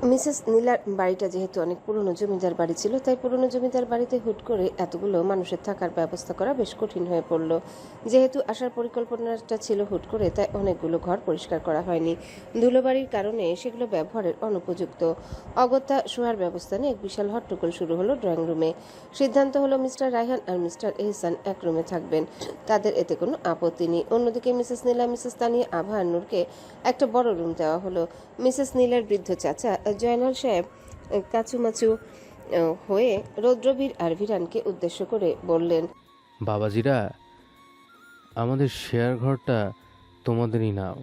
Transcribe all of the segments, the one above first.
Mrs নীলার বাড়িটা যেহেতু অনেক পুরনো জমিদার বাড়ি ছিল, তাই পুরনো জমিদার বাড়িতে হুট করে এতগুলো মানুষের থাকার ব্যবস্থা করা বেশ কঠিন হয়ে পড়ল। যেহেতু আসার পরিকল্পনাটা ছিল হুট করে, তাই অনেকগুলো ঘর পরিষ্কার করা হয়নি। ধুলোবাড়ির কারণে সেগুলো ব্যবহারের অনুপযুক্ত। অগত্যা শোয়ার ব্যবস্থা নিয়ে এক বিশাল হট্টগোল শুরু হলো ড্রয়িং রুমে। সিদ্ধান্ত হলো মিস্টার রায়হান আর মিস্টার এহসান এক রুমে থাকবেন, তাদের এতে কোনো আপত্তি নেই। অন্যদিকে মিসেস নীলা, মিসেস তানিয়া, আভা আর নূরকে একটা বড় রুম দেওয়া হলো। মিসেস নীলার বৃদ্ধ চাচা জয়নাল সাহেব কাচুমাচু হয়ে রৌদ্রবীর আর ভিরানকে উদ্দেশ্য করে বললেন, বাবাজিরা, আমাদের শেয়ার ঘরটা তোমাদেরই নাও।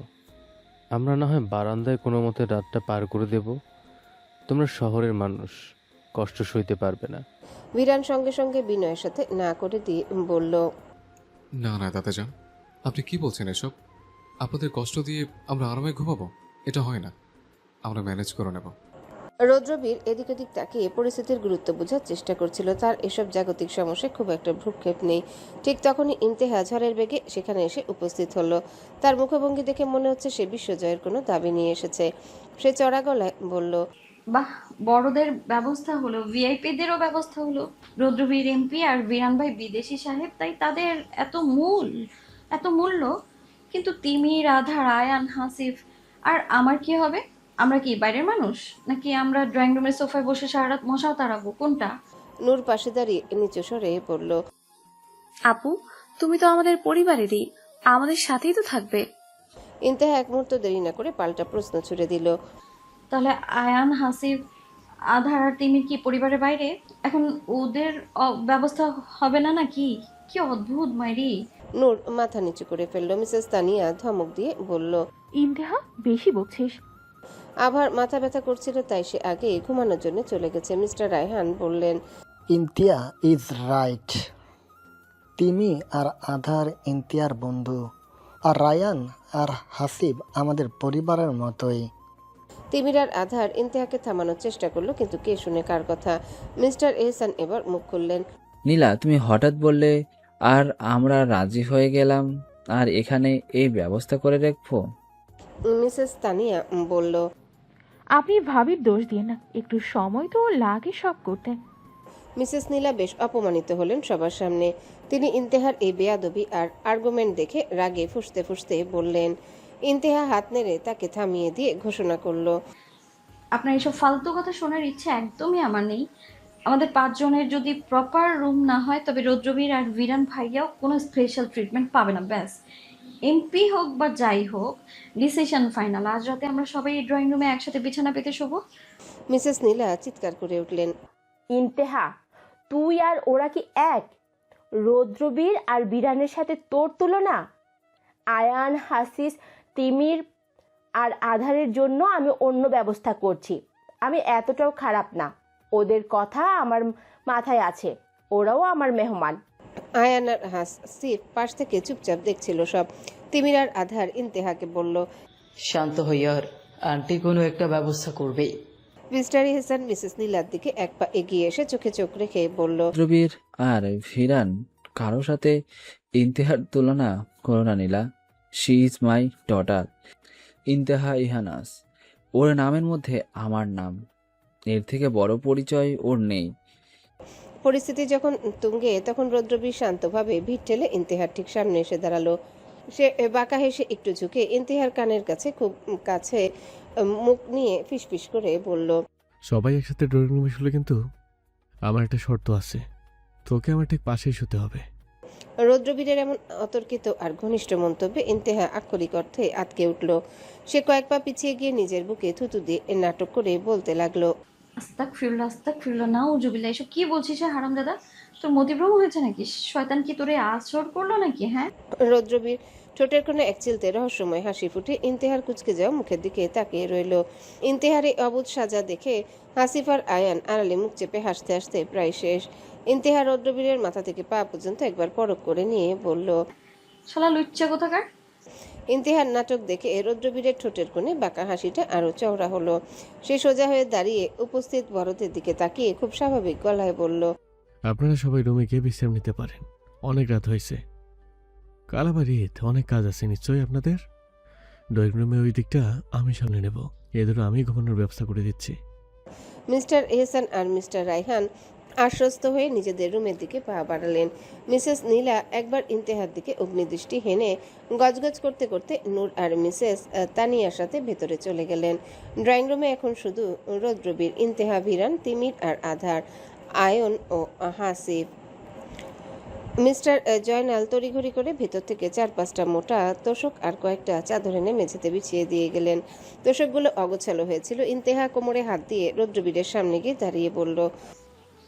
আমরা না হয় বারান্দায় কোনো মতে রাতটা পার করে দেব। তোমরা শহরের মানুষ, কষ্ট সইতে পারবে না। ভিরান সঙ্গে সঙ্গে বিনয়ের সাথে না করে দিয়ে বলল, না না দাদা যান, আপনি কি বলছেন এসব? আপনাদের কষ্ট দিয়ে আমরা আরামে ঘুমাবো? এটা হয় না, আমরা ম্যানেজ করে নেব। রৌদ্রবীর এদিক ওদিক তাকিয়ে পরিস্থিতির গুরুত্ব বোঝার চেষ্টা করছিল। তার এসব জাগতিক সমস্যায় খুব একটা ভ্রুক্ষেপ নেই। ঠিক তখনই ইন্তেহা ঝড়ের বেগে সেখানে এসে উপস্থিত হলো। তার মুখভঙ্গি দেখে মনে হচ্ছে সে বিশ্বজয়ের কোনো দাবি নিয়ে এসেছে। সে চড়া গলায় বলল, বাহ, বড়দের ব্যবস্থা হলো, ভিআইপিদেরও ব্যবস্থা হলো। রুদ্রবীর এমপি আর বিরান ভাই বিদেশি সাহেব, তাই তাদের এত মূল্য। কিন্তু তিমির, আধার, আয়ান, হাসিফ আর আমার কি হবে? আমরা কি বাইরের মানুষ, নাকি আমরা ড্রয়িং রুমের সোফায় বসে সারা রাত মশাও তাড়াবো? কোনটা? নূর পাশে দাঁড়িয়ে নিচু স্বরে বলল, আপু, তুমি তো আমাদের পরিবারেরই, আমাদের সাথেই তো থাকবে। ইন্তেহা এক মুহূর্ত দেরি না করে পাল্টা প্রশ্ন ছুড়ে দিল, তাহলে আয়ান, হাসিফ, আধার আর তিমির কি পরিবারের বাইরে? এখন ওদের ব্যবস্থা হবে না নাকি? কি অদ্ভুত মাইরি! নূর মাথা নিচু করে ফেলল। মিসেস তানিয়া ধমক দিয়ে বলল, ইন্তেহা, বেশি বকছিস। আবার মাথা ব্যথা করছিল, তাই সে আগে ঘুমানোর জন্য চলে গেছে। মিস্টার রায়হান বললেন, ইন্তিয়া ইজ রাইট। তিমি আর আধার ইন্তিয়ার বন্ধু, আর রায়ান আর হাসিব আমাদের পরিবারের মতোই। তিমির আর আধার ইন্তেহাকে থামানোর চেষ্টা করলো, কিন্তু কে শুনে কার কথা। মিস্টার এহসান এবার মুখ খুললেন, নীলা, তুমি হঠাৎ বললে আর আমরা রাজি হয়ে গেলাম, আর এখানে এই ব্যবস্থা করে রাখবো। মিসেস তানিয়া বলল, আপনি ভাবির দোষ দিয়ে না, একটু সময় তো লাগে সব করতে। মিসেস নীলা বেশ অপমানিত হলেন সবার সামনে। তিনি ইন্তেহার এই বেয়াদবি আর আর্গুমেন্ট দেখে রাগে ফুঁসতে ফুঁসতে বললেন। ইন্তেহা হাত নেড়ে তাকে থামিয়ে দিয়ে ঘোষণা করলো, আপনার এসব ফালতু কথা শোনার ইচ্ছে একদমই আমার নেই। আমাদের 5 জনের যদি প্রপার রুম না হয়, তবে রৌদ্রবীর আর বিরান ভাইয়াও কোনো স্পেশাল ট্রিটমেন্ট পাবে না। ব্যাস, এমপি হোক বা যাই হোক, ডিসিশন ফাইনাল। আজ রাতে আমরা সবাই এই ড্রয়িং রুমে একসাথে বিছানা পেতে শোবো। মিসেস নীলা চিৎকার করে উঠলেন, ইন্তেহা, তুই আর ওরা কি এক? রৌদ্রবীর আর বিরানের সাথে তোর তুলনা? আয়ান, হাসিস, তিমির আর আধারের জন্য আমি অন্য ব্যবস্থা করছি। আমি এতটাও খারাপ না, ওদের কথা আমার মাথায় আছে, ওরাও আমার মেহমান। আয়ান আর হাসিফ পাশ থেকে চুপচাপ দেখছিল সব। তিমির আর আধার ইন্তেহাকে বলল, শান্ত হইয়ার, আন্টি কোনো একটা ব্যবস্থা করবেই। মিস্টার এহসান মিসেস নীলার দিকে এক পা এগিয়ে এসে চোখে চোখ রেখে বলল, রুদ্রবীর আর ফিরান কারো সাথে ইন্তেহার তুলনা করো না Nila. She is my daughter, Inteha ইহানাস। ওর নামের মধ্যে আমার নাম, এর থেকে বড় পরিচয় ওর নেই। পরিস্থিতি যখন তুঙ্গে, তখন রৌদ্রবীর শান্তভাবে ভিড় ঠেলে ইন্তেহার ঠিক সামনে এসে দাঁড়ালো। সে বাঁকা হেসে একটু ঝুঁকে ইন্তেহার কানের কাছে খুব কাছে মুখ নিয়ে ফিসফিস করে বলল, সবাই একসাথে ড্রয়িং রুমে শুলে, কিন্তু আমার একটা শর্ত আছে, তোকে আমার ঠিক পাশেই শুতে হবে। রৌদ্রবীরের এমন অতর্কিত আর ঘনিষ্ঠ মন্তব্যে ইন্তেহা আক্ষরিক অর্থে আটকে উঠল। সে কয়েক পা পিছিয়ে গিয়ে নিজের বুকে থুতু দিয়ে নাটক করে বলতে লাগলো, আস্তাগফিরুল্লাহ, নাউজুবিল্লাহ। এসব কি বলছিস হারাম দাদা? তোর মতিভ্রম হয়েছে নাকি? শয়তান কি তোরে আছর করলো নাকি? হ্যাঁ। রৌদ্রবীর ঠোঁটের কোণে এক চিলতে রহস্যময় হাসি ফুটে ইন্তেহার কুচকে যাওয়া মুখের দিকে তাকিয়ে রইল। ইন্তেহার এই অবুধ সাজা দেখে হাসিফ আর আয়ান আড়ালে মুখ চেপে হাসতে হাসতে প্রায় শেষ। ইন্তেহার রৌদ্রবীরের মাথা থেকে পা পর্যন্ত একবার পরখ করে নিয়ে বলল, শালা লুচ্চা কোথাকার। ইন্তেহার নাটক দেখে রৌদ্রবীরের ঠোঁটের কোণে বাঁকা হাসিটা আরো চওড়া হলো। সে সোজা হয়ে দাঁড়িয়ে উপস্থিত বড়দের দিকে তাকিয়ে খুব স্বাভাবিক গলায় বলল, আপনারা সবাই রুমে গিয়ে বিশ্রাম নিতে পারেন, অনেক রাত হয়েছে। কাল আবার ঈদ, অনেক কাজ আছে নিশ্চয়ই আপনাদের। ড্রয়িং রুমে ওই দিকটা আমি সামনে নেব, এ দুটো আমি ঘুমানোর ব্যবস্থা করে দিচ্ছি। মিস্টার এহসান আর মিস্টার রায়হান আশ্বস্ত হয়ে নিজেদের রুমের দিকে পা বাড়ালেন। মিসেস নীলা একবার ইন্তেহার দিকে অগ্নিদৃষ্টি হেনে গজগজ করতে করতে নূর আর মিসেস তানিয়ার সাথে ভেতরে চলে গেলেন। ড্রয়িং রুমে এখন শুধু রৌদ্রবীর, ইন্তেহা, ভিরান, তিমির আর আধার, আয়ন ও হাসিব। মিস্টার জয়নাল তড়িঘড়ি করে ভেতর থেকে 4-5টা মোটা তোশক আর কয়েকটা চাদর এনে মেঝেতে বিছিয়ে দিয়ে গেলেন। তোশকগুলো অগোছালো হয়েছিল। ইন্তেহা কোমরে হাত দিয়ে রৌদ্রবীরের সামনে গিয়ে দাঁড়িয়ে বলল,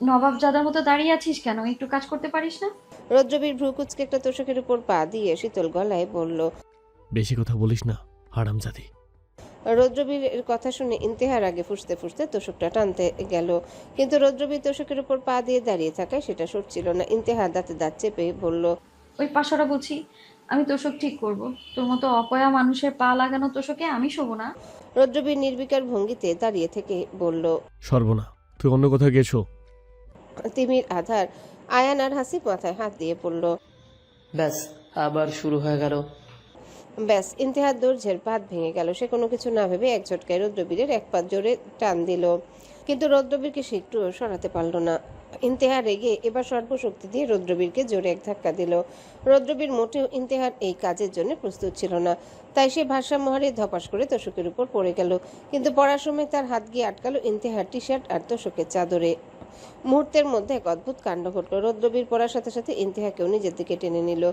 নবাবজাদার মতো দাঁড়িয়ে আছিস কেন? একটু কাজ করতে পারিস না? রৌদ্রবীর ভ্রু কুচকে একটা তোশকের উপর পা দিয়ে শীতল গলায় বলল। বেশি কথা বলিস না হারামজাদি। রৌদ্রবীরের কথা শুনে ইন্তেহার আগে ফুঁসতে ফুঁসতে তোশকটা টানতে গেল, কিন্তু রৌদ্রবীর তোশকের উপর পা দিয়ে দাঁড়িয়ে থাকায় সেটা সরছিল না। ইন্তেহা দাঁতে দাঁত চেপে বলল, ওই পাশারা বলছি, আমি তোষক ঠিক করব। তোর মতো অপয়া মানুষের পা লাগানো তোষকে আমি শোবো না। রৌদ্রবীর নির্বিকার ভঙ্গিতে দাঁড়িয়ে থেকে বলল। সর্বনা, তুই অন্য কোথাও গেছো? তিমির, আধার, আয়ান আর হাসিব মাথায় হাত দিয়ে পড়ল। ব্যাস, আবার শুরু হয়ে গেল। ব্যাস, ইন্তেহার দৈর্ঘ্যের বাঁধ ভেঙে গেল। সে কোনো কিছু না ভেবে এক ঝটকায় রৌদ্রবীরের এক পা জোরে টান দিল, কিন্তু রৌদ্রবীরকে সে একটু সরাতে পারল না। ইন্তেহার রেগে এবার সর্বশক্তি দিয়ে রৌদ্রবীরকে জোরে এক ধাক্কা দিল। রৌদ্রবীর মোটেও ইন্তেহার এই কাজের জন্য প্রস্তুত ছিল না, তাই সে ভারসাম্য হারিয়ে ধপাস করে তোশকের উপর পড়ে গেল। কিন্তু পড়ার সময় তার হাত গিয়ে আটকালো ইন্তেহার টি শার্ট আর তোশকের চাদরে। মুহূর্তের মধ্যে এক অদ্ভুত কাণ্ড ঘটল। রৌদ্রবীর পড়ার সাথে সাথে ইন্তেহাকেও নিজের দিকে টেনে নিল।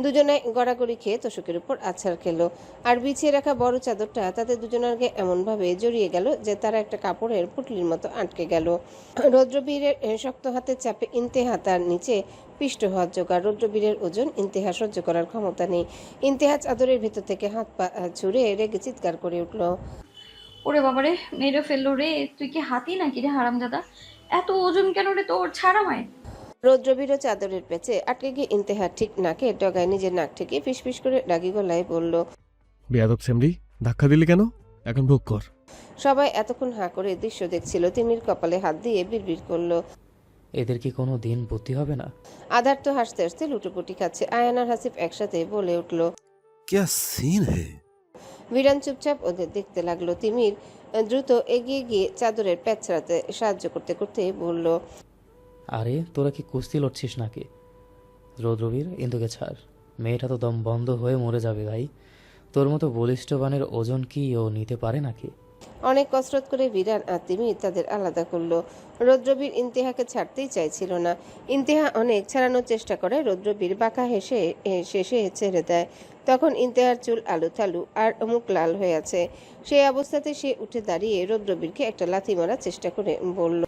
দুজনে গড়াগড়ি খেয়ে তোশকের উপর আছাড় খেলো, আর বিছিয়ে রাখা বড় চাদরটা তাদের দুজনের গায়ে এমনভাবে জড়িয়ে গেল যে তারা একটা কাপড়ের পুটলির মতো আটকে গেল। রৌদ্রবীরের শক্ত হাতের চাপে ইন্তেহা তার নিচে পিষ্ট হওয়ার জোগাড়। রৌদ্রবীরের ওজন ইন্তেহা সহ্য করার ক্ষমতা নেই। ইন্তেহা চাদরের ভেতর থেকে হাত পা ছুঁড়ে রেগে চিৎকার করে উঠল। ওরে বাবারে, মেরে ফেললো রে! তুই কি হাতি নাকি রে হারামজাদা? এত ওজন কেন রে তোর? ছাড়া মায়। রৌদ্রবীরও চাদরের পেঁচে আটকে গিয়ে ইন্তেহার ঠিক নাকে ডগায় নিজের নাক থেকে ফিসফিস করে রাগী গলায় বলল। বেয়াদব সেমরি, ধাক্কা দিলি কেন? এখন ভোগ কর। সবাই এতক্ষণ হাঁ করে দৃশ্য দেখছিল। তিমির কপালে হাত দিয়ে বিড়বিড় করলো। এদের কি কোনো দিন বুদ্ধি হবে না? আধার তো হাসতে হাসতে লুটোপুটি খাচ্ছে। আয়ান আর হাসিব একসাথে বলে উঠল, क्या सीन है? ভিরান চুপচাপ ওদের দেখতে লাগলো। তিমির দ্রুত এগিয়ে গিয়ে চাদরের প্যাচ ছাড়াতে সাহায্য করতে করতে বলল, আরে তোরা কি কুস্তি লড়ছিস নাকি? রৌদ্রবীর, ইন্দুকে ছাড়। মেয়েটা তো দম বন্ধ হয়ে মরে যাবে ভাই। তোর মতো বলিষ্ঠ বানের ওজন কি ও নিতে পারে নাকি? অনেক কসরত করে ভিরান আর তিমির তাদের আলাদা করলো। রৌদ্রবীর ইন্তেহাকে ছাড়তেই চাইছিল না। ইন্তেহা অনেক ছাড়ানোর চেষ্টা করে। রৌদ্রবীর বাঁকা হেসে শেষে ছেড়ে দেয়। তখন ইন্তেহার চুল আলু থালু আর মুখ লাল হয়ে আছে। সেই অবস্থাতে সে উঠে দাঁড়িয়ে রৌদ্রবীরকে একটা লাথি মারার চেষ্টা করে বলল,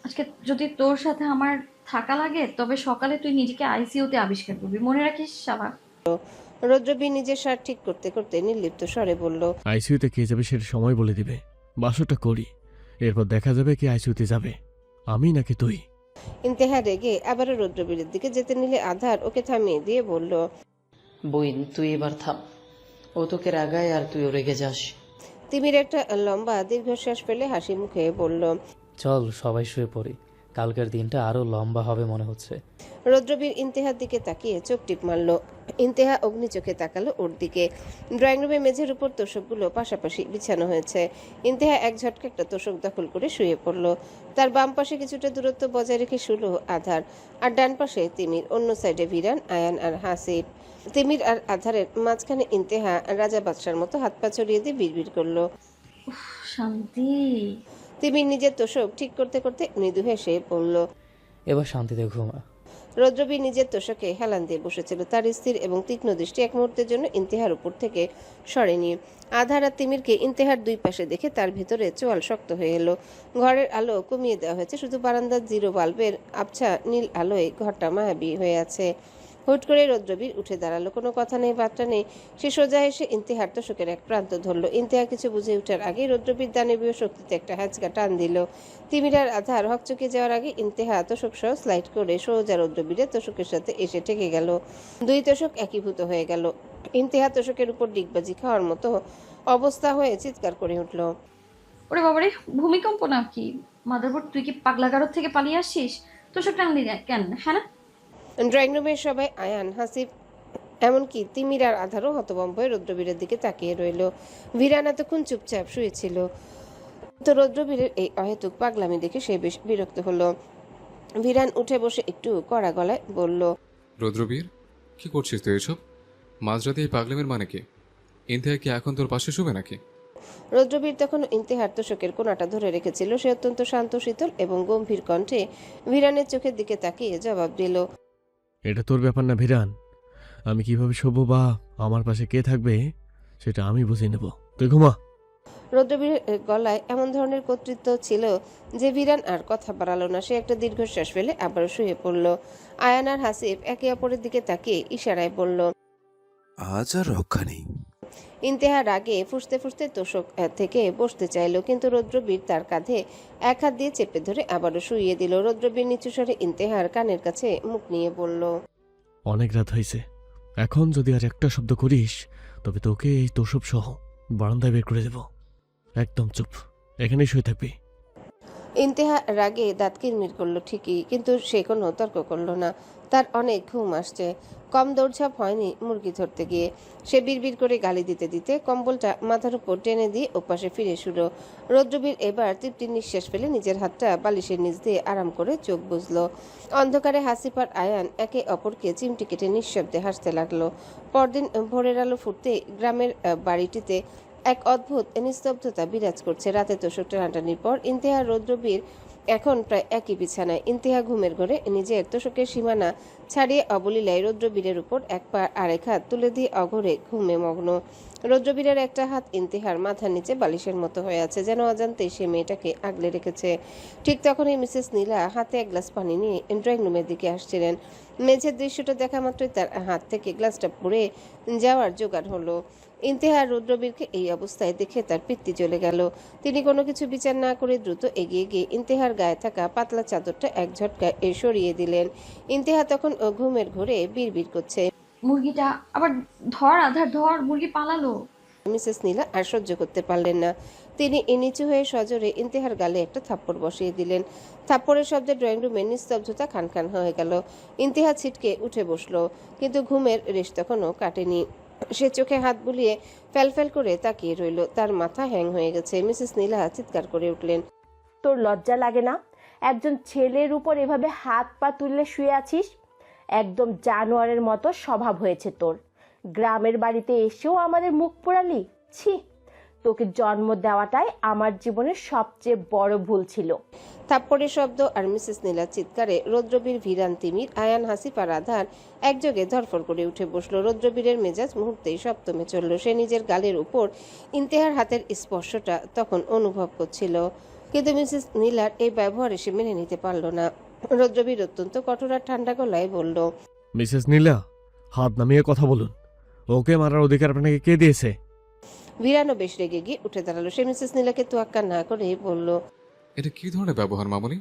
আজকে যদি তোর সাথে আমার থাকা লাগে তবে সকালে তুই নিজেকে আইসিইউতে আবিষ্কার করবি, মনে রাখিস শালা। রৌদ্রবীর নিজের শার্ট ঠিক করতে করতে নির্লিপ্ত স্বরে বলল, আইসিইউতে কে যাবে সেটা সময় বলে দিবে। বাসরটা করি, এরপর দেখা যাবে কে আইসিইউতে যাবে, আমি নাকি তুই। ইন্তেহা রেগে আবারও রৌদ্রবীরের দিকে যেতে নিলে আধার ওকে থামিয়ে দিয়ে বলল, বইন, তুই এবার থাম। ও তোকে রাগায় আর তুইও রেগে যাস। তিমির একটা লম্বা দীর্ঘশ্বাস ফেলে হাসি মুখে বলল, চল সবাই শুয়ে পড়ি, কালকের দিনটা আরো লম্বা হবে মনে হচ্ছে। রৌদ্রবীর ইন্তেহার দিকে তাকিয়ে চোখ টিপ মারল। ইন্তেহা অগ্নি চোখে তাকালো ওর দিকে। ড্রয়িং রুমে মেঝের উপর তোষকগুলো পাশাপাশি বিছানো হয়েছে। ইন্তেহা এক ঝটকা একটা তোষক দখল করে শুয়ে পড়ল। তার বাম পাশে কিছুটা দূরত্ব বজায় রেখে শুলো আধার, আর ডান পাশে তিমির, অন্য সাইডে ভিরান, আয়ান আর হাসিব। তিমির আর আধারের মাঝখানে ইন্তেহা রাজা বাদশার মতো হাত পা ছড়িয়ে দিয়ে বিড়বিড় করলো, শান্তি। তিমির নিজের তোষক ঠিক করতে করতে মৃদু হেসে পড়ল। এবার শান্তিতে ঘুমা। রৌদ্রবীর নিজের তোষকে হেলান দিয়ে বসেছিল। তার স্থির এবং তীক্ষ্ণ দৃষ্টি এক মুহূর্তের জন্য ইন্তেহার উপর থেকে সরেনি। আধার আর তিমিরকে ইন্তেহার দুই পাশে দেখে তার ভিতরে চোয়াল শক্ত হয়ে এলো। ঘরের আলো কমিয়ে দেওয়া হয়েছে, শুধু বারান্দার জিরো বাল্বের আবছা নীল আলোয় ঘরটা মায়াবী হয়ে আছে। হুট করে রৌদ্রবীর উঠে দাঁড়ালো। কোনো কথা নেই, বার্তা নেই। সে সোজা এসে ইন্তেহার তোষকের এক প্রান্ত ধরল। ইন্তেহা কিছু বুঝে ওঠার আগে রৌদ্রবীর দানবীয় শক্তিতে একটা হ্যাঁচকা টান দিল। তিমিরার আধার হকচকে যাওয়ার আগে ইন্তেহা তোষক সহ স্লাইড করে সোজা রৌদ্রবীরের তোষকের সাথে এসে ঠেকে গেল। দুই তোষক একীভূত হয়ে গেল। ইন্তেহা তোষকের উপর ডিগবাজি খাওয়ার মতো অবস্থা হয়ে চিৎকার করে উঠল, ওরে বাবারে, ভূমিকম্প নাকি? মাদারবোর্ড, তুই কি পাগলাগারদ থেকে পালিয়ে আসছিস? তোষক টানলি কেন? হ্যাঁ না? ড্রয়িং রুমের সবাই আয়ান, হাসিব, এমনকি তিমির আর আধারও হতভম্ব হয়ে রৌদ্রবীরের দিকে তাকিয়ে রইল। ভিরান এতক্ষণ চুপচাপ শুয়েছিল, তো রৌদ্রবীরের এই অহেতুক পাগলামি দেখে সে বেশ বিরক্ত হলো। ভিরান উঠে বসে একটু কড়া গলায় বলল, রুদ্রবীর, কি করছিস তুই এসব? মাঝরাতে এই পাগলামের মানে কি? ইন্তেহা কি এখন তোর পাশে শুবে নাকি? রৌদ্রবীর তখন ইন্তেহার তোষকের কোণাটা ধরে রেখেছিল। সে অত্যন্ত শান্ত, শীতল এবং গম্ভীর কণ্ঠে ভিরানের চোখের দিকে তাকিয়ে জবাব দিল, এটা তোর ব্যাপার না ভিরান। আমি কিভাবে শোবো বা আমার পাশে কে থাকবে সেটা আমি বুঝে নেব। তুই ঘুমা। রৌদ্রবীরের গলায় এমন ধরনের কর্তৃত্ব ছিল যে ভিরান আর কথা বাড়ালো না। সে একটা দীর্ঘশ্বাস ফেলে আবারও শুয়ে পড়ল। আয়ান আর হাসিব একে অপরের দিকে তাকিয়ে ইশারায় বলল, আজ আর রক্ষা নেই। ইন্তেহার আগে ফুঁসতে ফুঁসতে তোষক থেকে বসতে চাইল, কিন্তু রৌদ্রবীর তার কাঁধে এক হাত দিয়ে চেপে ধরে আবারও শুইয়ে দিল। রৌদ্রবীর নিচু স্বরে ইন্তেহার কানের কাছে মুখ নিয়ে বলল, অনেক রাত হয়েছে, এখন যদি আর একটা শব্দ করিস তবে তোকে এই তোষব সহ বারান্দায় বের করে দেব। একদম চুপ, এখানেই শুয়ে থাকবি। ইন্তেহা রাগে দাঁত কিরমির করলো ঠিকই, কিন্তু সে কোনো তর্ক করলো না। তার অনেক ঘুম আসছে, কম দৌড়ঝাঁপ হয়নি মুরগি ধরতে গিয়ে। সে বিড়বিড় করে গালি দিতে দিতে কম্বলটা মাথার উপর টেনে দিয়ে ওপাশে ফিরে শুলো। রৌদ্রবীর এবার তৃপ্তির নিঃশ্বাস ফেলে নিজের হাতটা বালিশের নিচ দিয়ে আরাম করে চোখ বুঝলো। অন্ধকারে হাসিব আর আয়ান একে অপরকে চিমটি কেটে নিঃশব্দে হাসতে লাগলো। পরদিন ভোরের আলো ফুটতে গ্রামের বাড়িটিতে এক অদ্ভুত নিস্তব্ধতা বিরাজ করছে। রাতে তোষক টানাটানির পর ইন্তেহা রৌদ্রবীর এখন প্রায় একই বিছানায়। ইন্তেহা ঘুমের ঘরে নিজের তোষকের সীমানা ছাড়িয়ে অবলীলায় রৌদ্রবীরের উপর এক পা আরেক হাত তুলে দিয়ে অঘরে ঘুমে মগ্ন। রৌদ্রবীরের একটা হাত ইন্তেহার মাথার নিচে বালিশের মতো হয়ে আছে, যেন অজান্তেই সে মেয়েটাকে আগলে রেখেছে। ঠিক তখনই মিসেস নীলা হাতে এক গ্লাস পানি নিয়ে ড্রয়িং রুমের দিকে আসছিলেন। মেঝের দৃশ্যটা দেখা মাত্রই তার হাত থেকে গ্লাসটা পড়ে যাওয়ার জোগাড় হলো। ইন্তেহার রৌদ্রবীরকে এই অবস্থায় দেখে তার পিত্তি চলে গেল। তিনি কোনো কিছু বিচার না করে দ্রুত এগিয়ে গিয়ে ইন্তেহার গায়ে থাকা পাতলা চাদরটা এক ঝটকায় সরিয়ে দিলেন। ইন্তেহা তখন ঘুমের ঘোরে বিড়বিড় করছে, মুরগিটা আবার ধর, আধার ধর, মুরগি পালালো। মিসেস নীলা আর সহ্য করতে পারলেন না। তিনি নিচু হয়ে সজোরে ইন্তেহার গালে একটা থাপ্পড় বসিয়ে দিলেন। থাপ্পড়ের শব্দে ড্রয়িং রুমের নিস্তব্ধতা খানখান হয়ে গেল। ইন্তেহা ছিটকে উঠে বসলো, কিন্তু ঘুমের রেশ তখনও কাটেনি। সে চোখে হাত বুলিয়ে ফ্যালফ্যাল করে তাকিয়ে রইল। তার মাথা হ্যাং হয়ে গেছে। মিসেস নীলা চিৎকার করে উঠলেন, তোর লজ্জা লাগে না? একজন ছেলের উপর এভাবে হাত পা তুললে শুয়ে আছিস? একদম জানোয়ারের মতো স্বভাব হয়েছে তোর। গ্রামের বাড়িতে এসেও আমাদের মুখ পোড়ালি। ছি, তোকে জন্ম দেওয়াটাই আমার জীবনের সবচেয়ে বড় ভুল ছিল। থাপ্পড়ের শব্দ আর মিসেস নীলার চিৎকারে রৌদ্রবীর, ভিরান, তিমির, আয়ান, হাসিব আর আধার একযোগে ধরফর করে উঠে বসলো। রৌদ্রবীরের মেজাজ মুহূর্তেই সপ্তমে চলল। সে নিজের গালের উপর ইন্তেহার হাতের স্পর্শটা তখন অনুভব করছিল, কিন্তু মিসেস নীলার এই ব্যবহারে সে মেনে নিতে পারল না। রৌদ্রবীর অত্যন্ত কঠোর আর ঠান্ডা গলায় বলল, মিসেস নীলা, হাত নামিয়ে কথা বলুন। ওকে মারার অধিকার আপনাকে কে দিয়েছে? ভিরানও বেশ রেগে গিয়ে উঠে দাঁড়ালো। সে মিসেস নীলাকে তোয়াক্কা না করে বলল, এটা কি ধরনের ব্যবহার মামনি?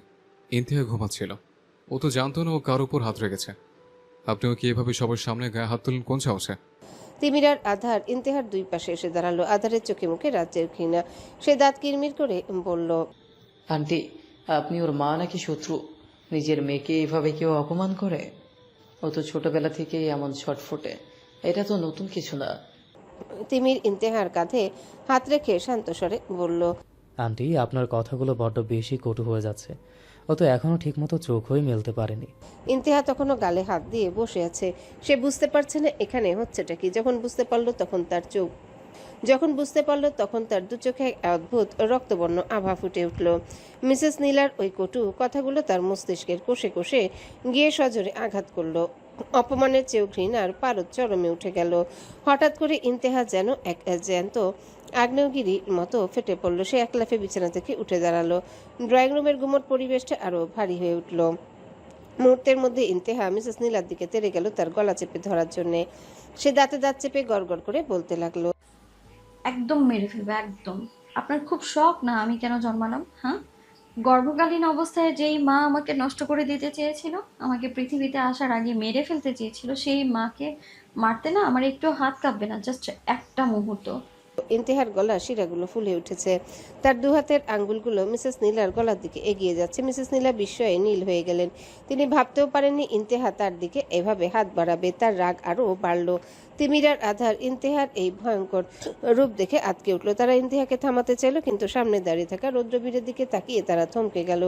ইন্তেহা ঘুমাচ্ছিল, ও তো জানতো না ও কার উপর হাত রেখেছে। আপনিও কি এভাবে সবার সামনে গায়ে হাত তুলেন কোন সাহসে? তিমির আর আধার ইন্তেহার দুই পাশে এসে দাঁড়ালো। আধারের চোখে মুখে রাজ্যের ঘৃণা। সে দাঁত কিরমির করে বলল, আন্টি, আপনি ওর মা নাকি শত্রু? নিজের মেয়েকে এভাবে কেউ অপমান করে? ও তো ছোটবেলা থেকেই এমন ছটফটে, এটা তো নতুন কিছু না। তিমির ইন্তেহার কাঁধে হাত রেখে শান্ত স্বরে বলল, আন্টি, আপনার কথাগুলো বড্ড বেশি কটু হয়ে যাচ্ছে। ও তো এখনো ঠিকমতো চোখই মেলতে পারেনি। ইন্তেহা তখনও গালে হাত দিয়ে বসে আছে। সে বুঝতে পারছে না এখানে হচ্ছেটা কি। যখন বুঝতে পারলো তখন তার দু চোখে অদ্ভুত রক্তবর্ণ আভা ফুটে উঠল। মিসেস নীলার ওই কটু কথাগুলো তার মস্তিষ্কের কোষে কোষে গিয়ে সজোরে আঘাত করলো। অপমানের চেয়েও ঘৃণার পারদ চরমে উঠে গেল। হঠাৎ করে ইন্তেহা যেন এক জ্যান্ত আগ্নেয়গিরির মতো ফেটে পড়ল। সে এক লাফে বিছানা থেকে উঠে দাঁড়ালো। ড্রয়িং রুমের গুমট পরিবেশটা আরো ভারী হয়ে উঠল। মুহূর্তের মধ্যে ইন্তেহা মিসেস নীলার দিকে তেড়ে গেল তার গলা চেপে ধরার জন্যে। সে দাঁতে দাঁত চেপে গড়গড় করে বলতে লাগলো, একদম মেরে ফেলবে, একদম। আপনার খুব শখ না আমি কেন জন্মালাম? হ্যাঁ, গর্ভকালীন অবস্থায় যেই মা আমাকে নষ্ট করে দিতে চেয়েছিল, আমাকে পৃথিবীতে আসার আগে মেরে ফেলতে চেয়েছিল, সেই মাকে মারতে না আমার একটু হাত কাঁপবে না, জাস্ট একটা মুহূর্ত। ইন্তেহার গলা শিরাগুলো ফুলে উঠেছে। তার দুহাতের আঙ্গুলগুলো মিসেস নীলার গলার দিকে এগিয়ে যাচ্ছে। মিসেস নীলা বিস্ময়ে নীল হয়ে গেলেন। তিনি ভাবতেও পারেননি ইন্তেহা তার দিকে এভাবে হাত বাড়াবে। তার রাগ আরও বাড়ল। তিমির আর আধার ইন্তেহার এই ভয়ঙ্কর রূপ দেখে আটকে উঠল। তারা ইন্তেহাকে থামাতে চাইল, কিন্তু সামনে দাঁড়িয়ে থাকা রৌদ্রবীরের দিকে তাকিয়ে তারা থমকে গেল।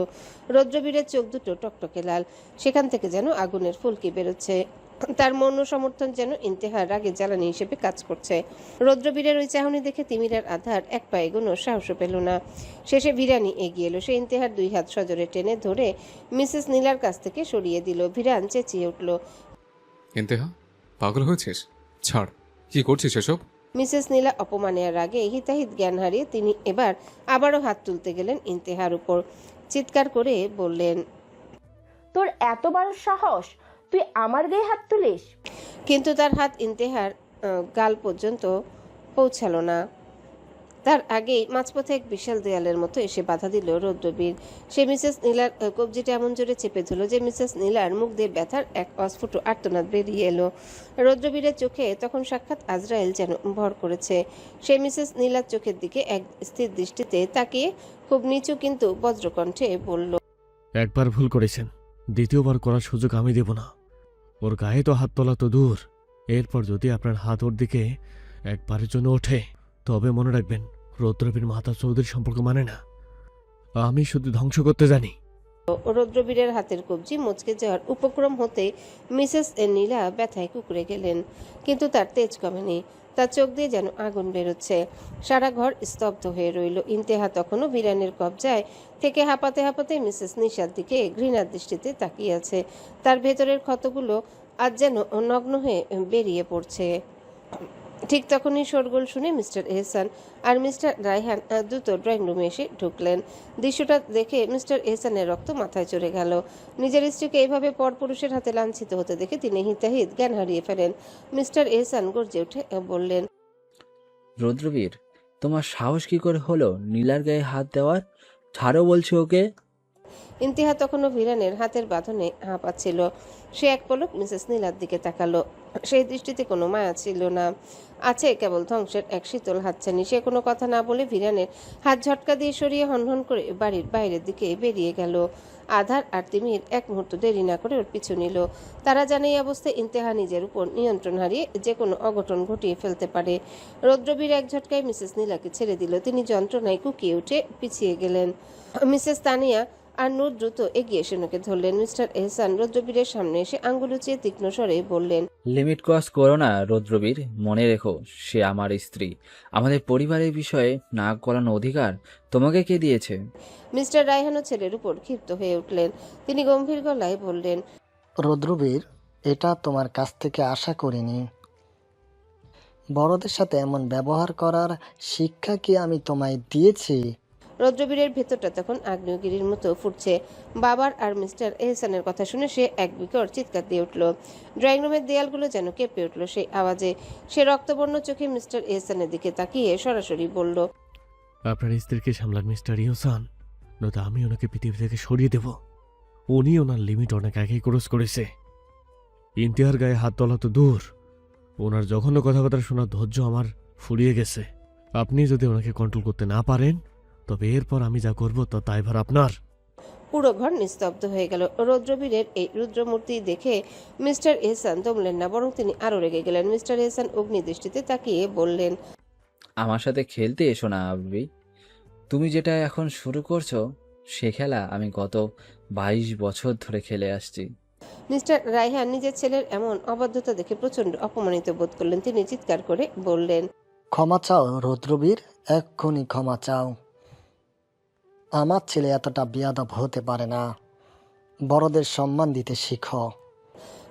রৌদ্রবীরের চোখ দুটো টকটকে লাল, সেখান থেকে যেন আগুনের ফুলকি বেরোচ্ছে। তার মৌন সমর্থন যেন ইন্তেহার রাগে জ্বালানি হিসেবে কাজ করছে। রৌদ্রবীরের ওই চাহনি দেখে তিমির আর আধার এক পায়ে এগোনোর সাহসও পেল না। শেষে ভিরানি এগিয়ে এলো। সে ইন্তেহার দুই হাত সজোরে টেনে ধরে মিসেস নীলার কাছ থেকে সরিয়ে দিল। ভিরান চেঁচিয়ে উঠল, ইন্তেহা, পাগল হয়েছিস? ছাড়, কি করছিস এসব? মিসেস নীলা অপমানে আর রাগে হিতাহিত জ্ঞান হারিয়ে তিনি এবার আবারও হাত তুলতে গেলেন ইন্তেহার উপর। চিৎকার করে বললেন, তোর এত বড় সাহস, তুই আমার গায়ে হাত তুলিস? কিন্তু তার হাত ইন্তেহার গাল পর্যন্ত পৌঁছালো না। তার আগেই মাঝপথে এক বিশাল দেয়ালের মতো এসে বাধা দিল রৌদ্রবীর। সে মিসেস নীলার কবজিটা এমন জোরে চেপে ধরল যে মিসেস নীলার মুখ দিয়ে ব্যথার এক অস্ফুট আর্তনাদ বেরিয়ে এলো। রৌদ্রবীরের চোখে তখন সাক্ষাৎ আজরাইল যেন ভর করেছে। সে মিসেস নীলার চোখের দিকে এক স্থির দৃষ্টিতে তাকিয়ে খুব নিচু কিন্তু বজ্রকণ্ঠে বলল, একবার ভুল করেছেন, দ্বিতীয়বার করার সুযোগ আমি দেব না। ওর গায়ে তো হাত তোলা তো দূর, এরপর যদি আপনার হাত ওর দিকে একবারের জন্য ওঠে, তবে মনে রাখবেন রৌদ্রবীর মাতা চৌধুরী সম্পর্ক মানে না। আমি শুধু ধ্বংস করতে জানি। রৌদ্রবীরের হাতের কবজি মচকে যাওয়ার উপক্রম হতে মিসেস নীলা ব্যথায় কুঁকড়ে গেলেন, কিন্তু তার তেজ কমেনি। তার চোখ দিয়ে যেন আগুন বেরোচ্ছে। সারা ঘর স্তব্ধ হয়ে রইল। ইন্তেহা তখনও ভিরানের কবজায় থেকে হাঁপাতে হাঁপাতে মিসেস নিশার দিকে ঘৃণার দৃষ্টিতে তাকিয়ে আছে। তার ভেতরের ক্ষতগুলো আজ যেন নগ্ন হয়ে বেরিয়ে পড়ছে। ঠিক তখনই শোরগোল শুনে মিস্টার এহসান আর মিস্টার রায়হান দ্রুত ড্রয়িং রুমে এসে ঢুকলেন। দৃশ্যটা দেখে মিস্টার এহসানের রক্ত মাথায় চড়ে গেল। নিজের স্ত্রীকে এইভাবে পরপুরুষের হাতে লাঞ্ছিত হতে দেখে তিনি হিতাহিত জ্ঞান হারিয়ে ফেলেন। মিস্টার এহসান গর্জে উঠে বললেন, রৌদ্রবীর, তোমার সাহস কি করে হলো নীলার গায়ে হাত দেওয়ার? ছাড়ো বলছি ওকে। ইন্তিহা তখনও ভিরানের হাতের বাঁধনে হাঁপাচ্ছিল। সে এক পলক মিসেস নীলার দিকে তাকালো। সেই দৃষ্টিতে কোনো মায়া ছিল না, আছে কেবল ধ্বংসের এক শীতল হাতছানি। সে কোনো কথা না বলে ভিরানের হাত ঝটকা দিয়ে সরিয়ে হনহন করে বাড়ির বাইরের দিকে বেরিয়ে গেল। আধার আর তিমির এক মুহূর্ত দেরি না করে ওর পিছু নিল। তারা জানে এই অবস্থায় ইন্তেহা নিজের উপর নিয়ন্ত্রণ হারিয়ে যে কোনো অঘটন ঘটিয়ে ফেলতে পারে। রৌদ্রবীর এক ঝটকায় মিসেস নীলাকে ছেড়ে দিল। তিনি যন্ত্রণায় কুকিয়ে উঠে পিছিয়ে গেলেন। মিসেস তানিয়া আর নূর দ্রুত এগিয়ে এসে ওকে ধরলেন। মিস্টার এহসান রৌদ্রবীরের সামনে এসে আঙ্গুল উঁচিয়ে তীক্ষ্ণ স্বরে বললেন, লিমিট ক্রস করো না রৌদ্রবীর, মনে রেখো সে আমার স্ত্রী। আমাদের পরিবারের বিষয়ে নাক গলানোর অধিকার তোমাকে কে দিয়েছে? মিস্টার রায়হানও ছেলের উপর ক্ষিপ্ত হয়ে উঠলেন। তিনি গম্ভীর গলায় বললেন, রৌদ্রবীর, এটা তোমার কাছ থেকে আশা করিনি। বড়দের সাথে এমন ব্যবহার করার শিক্ষা কি আমি তোমায় দিয়েছি? রৌদ্রবীরের ভেতরটা তখন আগ্নেয়গিরির মতো ফুটছে। বাবার আর মিস্টার এহসানের কথা শুনে সে এক বিকট চিৎকার দিয়ে উঠল। ড্রয়িং রুমের দেয়ালগুলো যেন কেঁপে উঠল সেই আওয়াজে। সে রক্তবর্ণ চোখে মিস্টার এহসানের দিকে তাকিয়ে সরাসরি বলল, আপনার স্ত্রীকে সামলান মিস্টার ইহসান, নয়তো আমি ওনাকে পৃথিবী থেকে সরিয়ে দেব। উনি ওনার লিমিট অনেক আগেই ক্রস করেছে। ইন্তিহার গায়ে হাত তোলা তো দূর, ওনার জঘন্য কথাবার্তা শোনার ধৈর্য আমার ফুরিয়ে গেছে। আপনি যদি ওনাকে কন্ট্রোল করতে না পারেন, তবে এরপর আমি যা করব তা দায়ভার আপনার। পুরো ঘর নিস্তব্ধ হয়ে গেল। রৌদ্রবীরের এই রুদ্রমূর্তি দেখে মিস্টার এহসান দমলেন না, বরং তিনি আরো রেগে গেলেন। মিস্টার এহসান অগ্নিদৃষ্টিতে তাকিয়ে বললেন, আমার সাথে খেলতে এসো না আবি। তুমি যেটা এখন শুরু করছো সে খেলা আমি গত 22 বছর ধরে খেলে আসছি। মিস্টার রায়হান নিজের ছেলের এমন অবাধ্যতা দেখে প্রচন্ড অপমানিত বোধ করলেন। তিনি চিৎকার করে বললেন, ক্ষমা চাও রৌদ্রবীর, এক্ষুনি ক্ষমা চাও। আমার ছেলে এতটা বেয়াদব হতে পারে না। বড়দের সম্মান দিতে শিখো।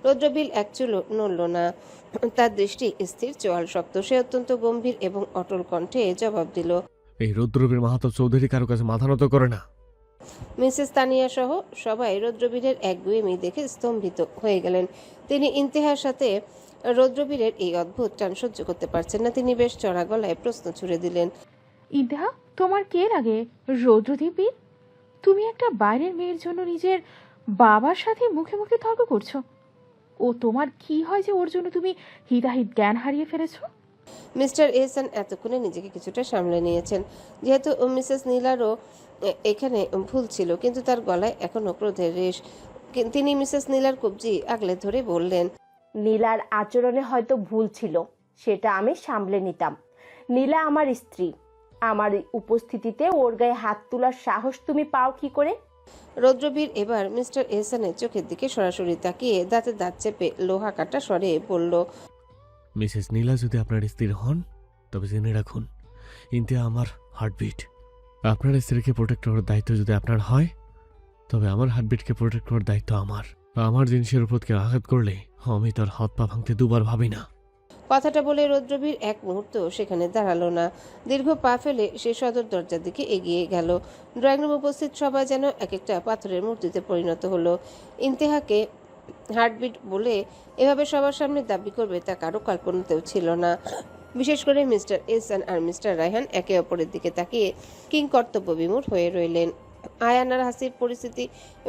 রৌদ্রবীর এক চুলো নড়ল না। তার দৃষ্টি স্থির, চোয়াল শক্ত। সে অত্যন্ত গম্ভীর এবং অটল কণ্ঠে জবাব দিল, এই রৌদ্রবীর মাহাতো চৌধুরী কারো কাছে মাথা নত করে না। মিসেস তানিয়া সহ সবাই রৌদ্রবীরের এক গুয়েমি দেখে স্তম্ভিত হয়ে গেলেন। তিনি ইন্তেহার সাথে রৌদ্রবীরের এই অদ্ভুত টান সহ্য করতে পারছেন না। তিনি বেশ চড়া গলায় প্রশ্ন ছুড়ে দিলেন, ইন্তেহা, তোমার কে লাগে রৌদ্রদীপীর? তুমি একটা বাইরের মেয়ের জন্য নিজের বাবার সাথে মুখে মুখে তর্ক করছো। ও তোমার কি হয় যে ওর জন্য তুমি হিতাহিত জ্ঞান হারিয়ে ফেলেছো? মিস্টার এহসান এতক্ষণে নিজেকে কিছুটা সামলে নিয়েছেন, যেহেতু মিসেস নীলারও এখানে ভুল ছিল, কিন্তু তার গলায় এখনো ক্রোধের রেশ। তিনি মিসেস নীলার কবজি আগলে ধরে বললেন, নীলার আচরণে হয়তো ভুল ছিল, সেটা আমি সামলে নিতাম। নীলা আমার স্ত্রী, আমার উপস্থিতিতে ওর গায়ে হাত তোলার সাহস তুমি পাও কি করে? রৌদ্রবীর এবার মিস্টার এহসানের চোখের দিকে সরাসরি তাকিয়ে দাঁতে দাঁত চেপে লোহা কাটা স্বরে বলল, মিসেস নীলা যদি আপনার স্ত্রী হন তবে জেনে রাখুন ইন্তিয়া আমার হার্টবিট। আপনার স্ত্রীকে প্রোটেক্ট করার দায়িত্ব যদি আপনার হয় তবে আমার হার্টবিটকে প্রোটেক্ট করার দায়িত্ব আমার। আমার জিনিসের উপর কেউ আঘাত করলে আমি তার হাত পা ভাঙতে দুবার ভাবি না। কথাটা বলে রৌদ্রবীর এক মুহূর্ত সেখানে দাঁড়ালো না। দীর্ঘ পা ফেলে সে সদর দরজার দিকে এগিয়ে গেল। ড্রয়িং রুম উপস্থিত সবাই যেন এক একটা পাথরের মূর্তিতে পরিণত হলো। ইন্তেহাকে হার্টবিট বলে এভাবে সবার সামনে দাবি করবে তা কারো কল্পনাতেও ছিল না। বিশেষ করে মিস্টার এহসান আর মিস্টার রায়হান একে অপরের দিকে তাকিয়ে কিংকর্তব্য বিমূঢ় হয়ে রইলেন। আয়ান আর হাসির পরিস্থিতি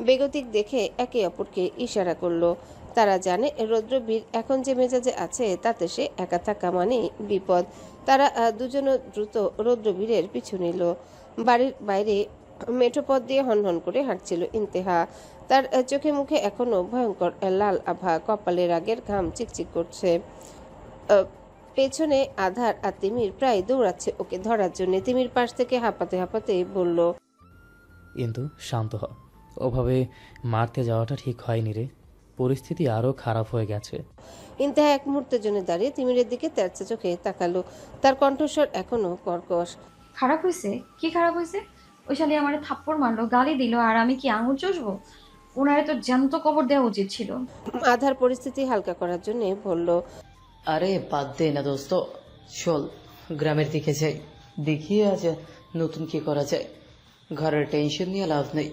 বেগতিক দেখে একে অপরকে ইশারা করলো। তারা জানে রৌদ্রবীর এখন যে মেজাজে আছে তাতে সে একা থাকা মানে বিপদ। তারা দুজনও দ্রুত রৌদ্রবীরের পিছু নিল। বাড়ির বাইরে মেঠো পথ দিয়ে হনহন করে হাঁটছিল ইন্তেহা। তার চোখে মুখে এখনো ভয়ঙ্কর লাল আভা, কপালে রাগের ঘাম চিকচিক করছে। পেছনে আধার আর তিমির প্রায় দৌড়াচ্ছে ওকে ধরার জন্য। তিমির পাশ থেকে হাঁপাতে হাঁপাতে বলল, কিন্তু শান্ত হ, ওভাবে মারতে যাওয়াটা ঠিক হয়নি রে, পরিস্থিতি আরও খারাপ হয়ে গেছে। ইন্তেহা এক মুহূর্তের জন্য দাঁড়িয়ে তিমিরের দিকে তেরছে চোখে তাকালো। তার কণ্ঠস্বর এখনো কর্কশ। খারাপ হয়েছে? কি খারাপ হয়েছে? ওই শালি আমার থাপ্পড় মারলো, গালি দিল, আর আমি কি আঙুল চষবো? ওনারে তো জ্যান্ত কবর দেওয়া উচিত ছিল। আধার পরিস্থিতি হালকা করার জন্য বলল, আরে বাদ দে না দোস্ত, চল গ্রামের দিকে যাই, দেখি আজ নতুন কি করা যায়। ঘরের টেনশন নিয়ে লাভ নেই।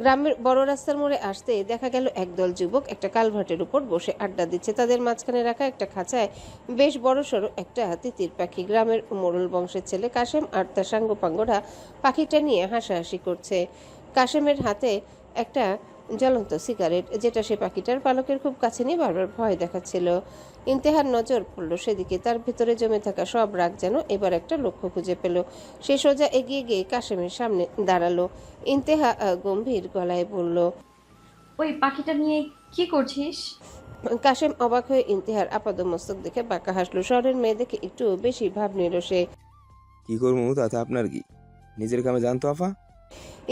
গ্রামের বড় রাস্তার মোড়ে আসতে দেখা গেল একদল যুবক একটা কালভার্টের উপর বসে আড্ডা দিচ্ছে। তাদের মাঝখানে রাখা একটা খাঁচায় বেশ বড়সড় একটা তিতির পাখি। গ্রামের মোড়ল বংশের ছেলে কাশেম আর তার সাঙ্গপাঙ্গরা পাখিটা নিয়ে হাসাহাসি করছে। কাশেমের হাতে একটা জ্বলন্ত সিগারেট, যেটা সে পাখিটার পালকের খুব কাছে নিয়ে বারবার ভয় দেখাচ্ছিল। ইন্তেহার নজর পড়ল সেদিকে। তার ভিতরে জমে থাকা সব রাগ যেন এবার একটা লক্ষ্য খুঁজে পেল। সে সোজা এগিয়ে গিয়ে কাশেমের সামনে দাঁড়ালো। ইন্তেহা গম্ভীর গলায় বলল, ওই পাখিটা নিয়ে কি করছিস? কাশেম অবাক হয়ে ইন্তেহার আপাদমস্তক দেখে বাঁকা হাসলো। শহরের মেয়ে দেখে একটু বেশি ভাব নিল সে। কি করবো তাতে আপনার কি, নিজের কামে জানতো আফা।